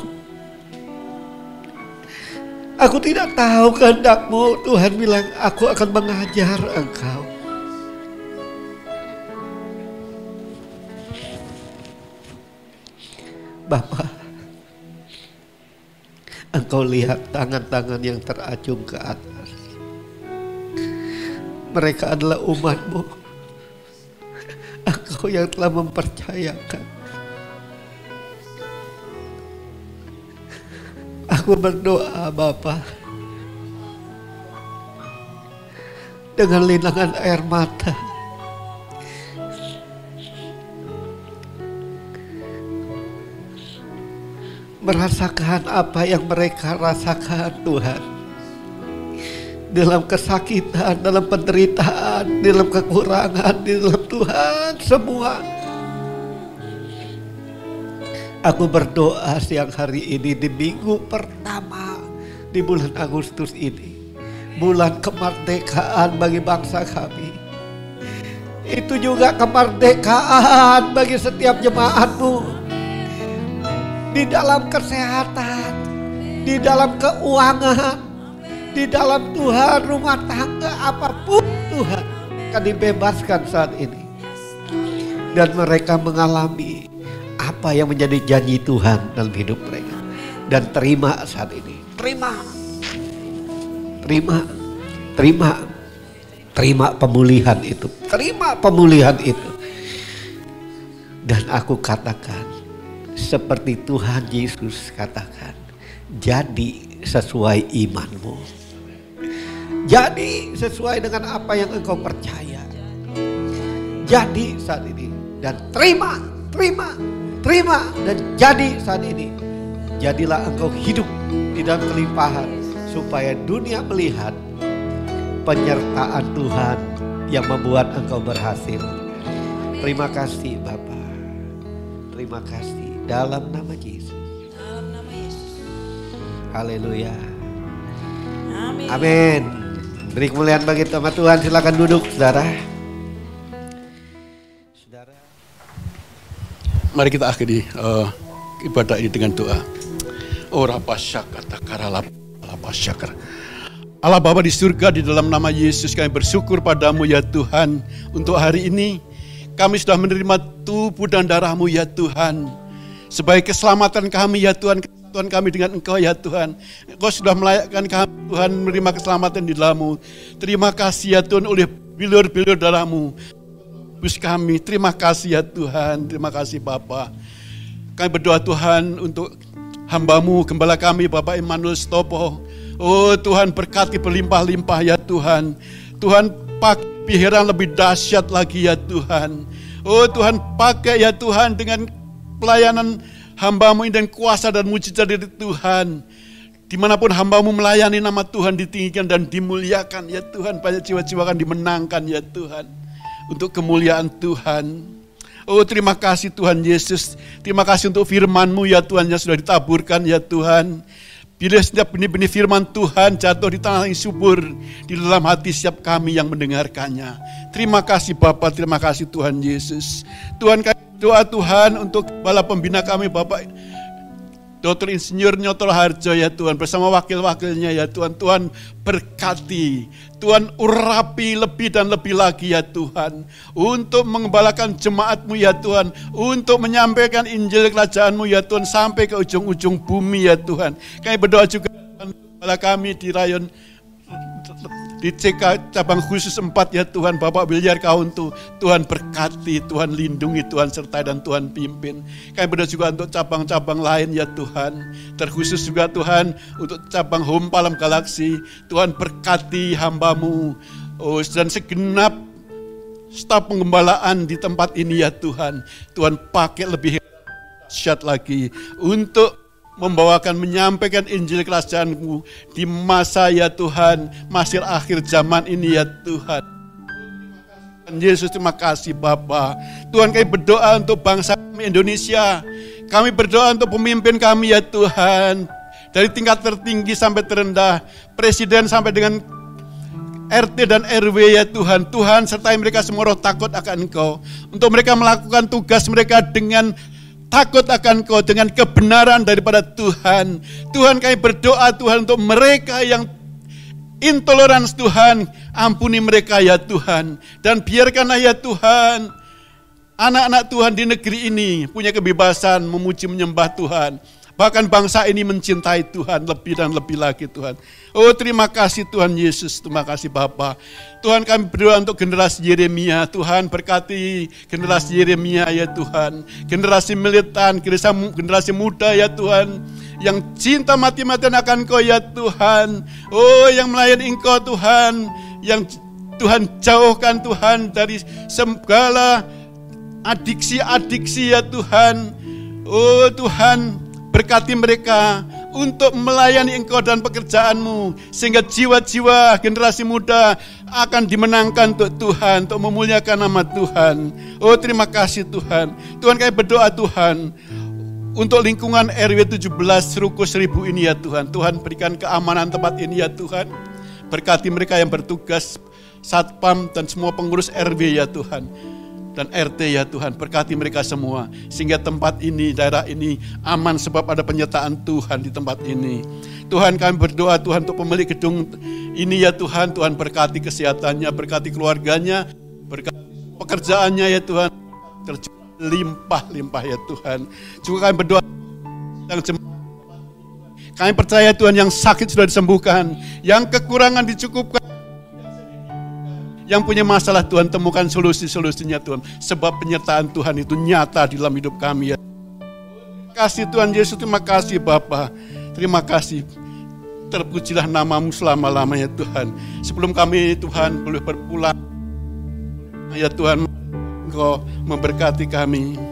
Aku tidak tahu kehendak-Mu. Tuhan bilang, aku akan mengajar engkau. Bapa, engkau lihat tangan-tangan yang teracung ke atas. Mereka adalah umat-Mu. Engkau yang telah mempercayakan. Aku berdoa Bapa, dengan linangan air mata, merasakan apa yang mereka rasakan Tuhan, dalam kesakitan, dalam penderitaan, dalam kekurangan, di dalam Tuhan semua. Aku berdoa siang hari ini di minggu pertama di bulan Agustus ini, bulan kemerdekaan bagi bangsa kami. Itu juga kemerdekaan bagi setiap jemaat-Mu. Di dalam kesehatan, di dalam keuangan, di dalam Tuhan rumah tangga, apapun Tuhan akan dibebaskan saat ini. Dan mereka mengalami apa yang menjadi janji Tuhan dalam hidup mereka. Dan terima saat ini. Terima pemulihan itu. Terima pemulihan itu. Dan aku katakan, seperti Tuhan Yesus katakan, jadi sesuai imanmu. Jadi sesuai dengan apa yang engkau percaya. Jadi saat ini. Dan terima dan jadi saat ini. Jadilah engkau hidup di dalam kelimpahan, supaya dunia melihat penyertaan Tuhan yang membuat engkau berhasil. Terima kasih Bapa. Terima kasih dalam nama Yesus. Haleluya. Amin. Beri kemuliaan bagi nama Tuhan. Silakan duduk saudara. Mari kita akhiri ibadah ini dengan doa. Allah Bapa di surga, di dalam nama Yesus kami bersyukur padamu ya Tuhan. Untuk hari ini kami sudah menerima tubuh dan darah-Mu ya Tuhan. Sebagai keselamatan kami ya Tuhan, kesatuan kami dengan Engkau ya Tuhan. Engkau sudah melayakkan kami Tuhan menerima keselamatan di dalam-Mu. Terima kasih ya Tuhan oleh bilur-bilur darah-Mu. Kami, terima kasih ya Tuhan, terima kasih Bapa. Kami berdoa Tuhan untuk hamba-Mu, gembala kami Bapak Emmanuel Stopo. Oh Tuhan, berkati berlimpah-limpah ya Tuhan. Tuhan pakai pikiran lebih dahsyat lagi ya Tuhan. Oh Tuhan, pakai ya Tuhan dengan pelayanan hamba-Mu dan kuasa dan mujizat dari Tuhan. Dimanapun hamba-Mu melayani, nama Tuhan ditinggikan dan dimuliakan ya Tuhan. Banyak jiwa-jiwa akan dimenangkan ya Tuhan. Untuk kemuliaan Tuhan. Oh terima kasih Tuhan Yesus. Terima kasih untuk firman-Mu ya Tuhan yang sudah ditaburkan ya Tuhan. Bila setiap benih-benih firman Tuhan jatuh di tanah yang subur, di dalam hati setiap kami yang mendengarkannya. Terima kasih Bapa, terima kasih Tuhan Yesus. Tuhan kami doa Tuhan untuk kepala pembina kami Bapak Dr. Insinyur Nyoto Harjo ya Tuhan, bersama wakil-wakilnya ya Tuhan. Tuhan berkati, Tuhan urapi lebih dan lebih lagi ya Tuhan, untuk mengembalakan jemaat-Mu ya Tuhan, untuk menyampaikan Injil Kerajaan-Mu ya Tuhan, sampai ke ujung-ujung bumi ya Tuhan. Kami berdoa juga kepada kami di rayon di CK cabang khusus 4 ya Tuhan, Bapak Biliar Kauntu, Tuhan berkati, Tuhan lindungi, Tuhan sertai dan Tuhan pimpin. Kami berdoa juga untuk cabang-cabang lain ya Tuhan, terkhusus juga Tuhan untuk cabang Home Palem Galaksi, Tuhan berkati hamba-Mu, dan segenap staf penggembalaan di tempat ini ya Tuhan. Tuhan pakai lebih dahsyat lagi untuk membawakan, menyampaikan Injil Kerajaan-Mu di masa ya Tuhan, masih akhir zaman ini ya Tuhan. Yesus, terima kasih Bapa. Tuhan, kami berdoa untuk bangsa kami Indonesia. Kami berdoa untuk pemimpin kami ya Tuhan, dari tingkat tertinggi sampai terendah, presiden sampai dengan RT dan RW ya Tuhan. Tuhan sertai mereka semua roh takut akan Engkau, untuk mereka melakukan tugas mereka dengan takut akan Kau, dengan kebenaran daripada Tuhan. Tuhan, kami berdoa Tuhan untuk mereka yang intoleransi Tuhan, ampuni mereka ya Tuhan. Dan biarkanlah ya Tuhan, anak-anak Tuhan di negeri ini punya kebebasan memuji menyembah Tuhan. Bahkan bangsa ini mencintai Tuhan lebih dan lebih lagi Tuhan. Oh, terima kasih Tuhan Yesus, terima kasih Bapa. Tuhan, kami berdoa untuk generasi Yeremia. Tuhan, berkati generasi Yeremia ya Tuhan. Generasi militan, generasi muda ya Tuhan, yang cinta mati-matian akan Kau ya Tuhan. Oh, yang melayani Engkau Tuhan, yang Tuhan jauhkan Tuhan dari segala adiksi-adiksi ya Tuhan. Oh Tuhan, berkati mereka untuk melayani Engkau dan pekerjaan-Mu, sehingga jiwa-jiwa generasi muda akan dimenangkan untuk Tuhan, untuk memuliakan nama Tuhan. Oh, terima kasih Tuhan. Tuhan, kami berdoa Tuhan untuk lingkungan RW 17 Ruko 1000 ini ya Tuhan. Tuhan, berikan keamanan tempat ini ya Tuhan. Berkati mereka yang bertugas, satpam dan semua pengurus RW ya Tuhan, dan RT ya Tuhan. Berkati mereka semua, sehingga tempat ini, daerah ini aman, sebab ada penyertaan Tuhan di tempat ini. Tuhan, kami berdoa Tuhan untuk pemilik gedung ini ya Tuhan. Tuhan, berkati kesehatannya, berkati keluarganya, berkati pekerjaannya ya Tuhan, kerja limpah-limpah ya Tuhan. Juga kami berdoa yang kami percaya Tuhan, yang sakit sudah disembuhkan, yang kekurangan dicukupkan, yang punya masalah Tuhan, temukan solusi-solusinya Tuhan. Sebab penyertaan Tuhan itu nyata di dalam hidup kami ya. Terima kasih Tuhan Yesus, terima kasih Bapa. Terima kasih. Terpujilah nama-Mu selama-lamanya Tuhan. Sebelum kami Tuhan boleh berpulang, ya Tuhan, Engkau memberkati kami.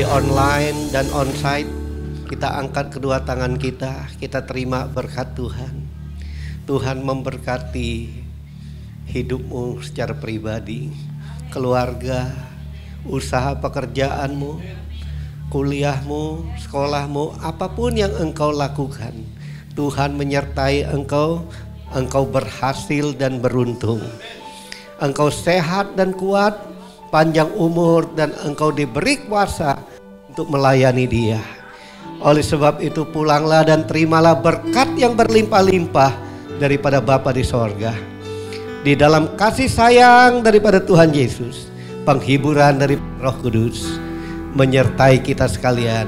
online dan onsite, kita angkat kedua tangan kita terima berkat Tuhan. Tuhan memberkati hidupmu secara pribadi, keluarga, usaha pekerjaanmu, kuliahmu, sekolahmu, apapun yang engkau lakukan. Tuhan menyertai engkau, engkau berhasil dan beruntung. Engkau sehat dan kuat, panjang umur, dan engkau diberi kuasa untuk melayani Dia. Oleh sebab itu pulanglah dan terimalah berkat yang berlimpah-limpah daripada Bapa di sorga. Di dalam kasih sayang daripada Tuhan Yesus, penghiburan dari Roh Kudus menyertai kita sekalian.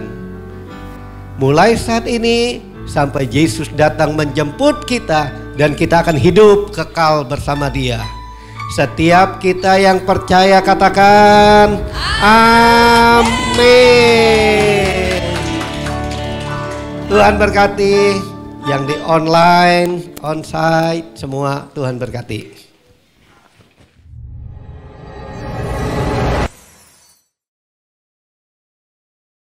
Mulai saat ini sampai Yesus datang menjemput kita dan kita akan hidup kekal bersama Dia. Setiap kita yang percaya katakan amin. Tuhan berkati yang di online, onsite, semua Tuhan berkati.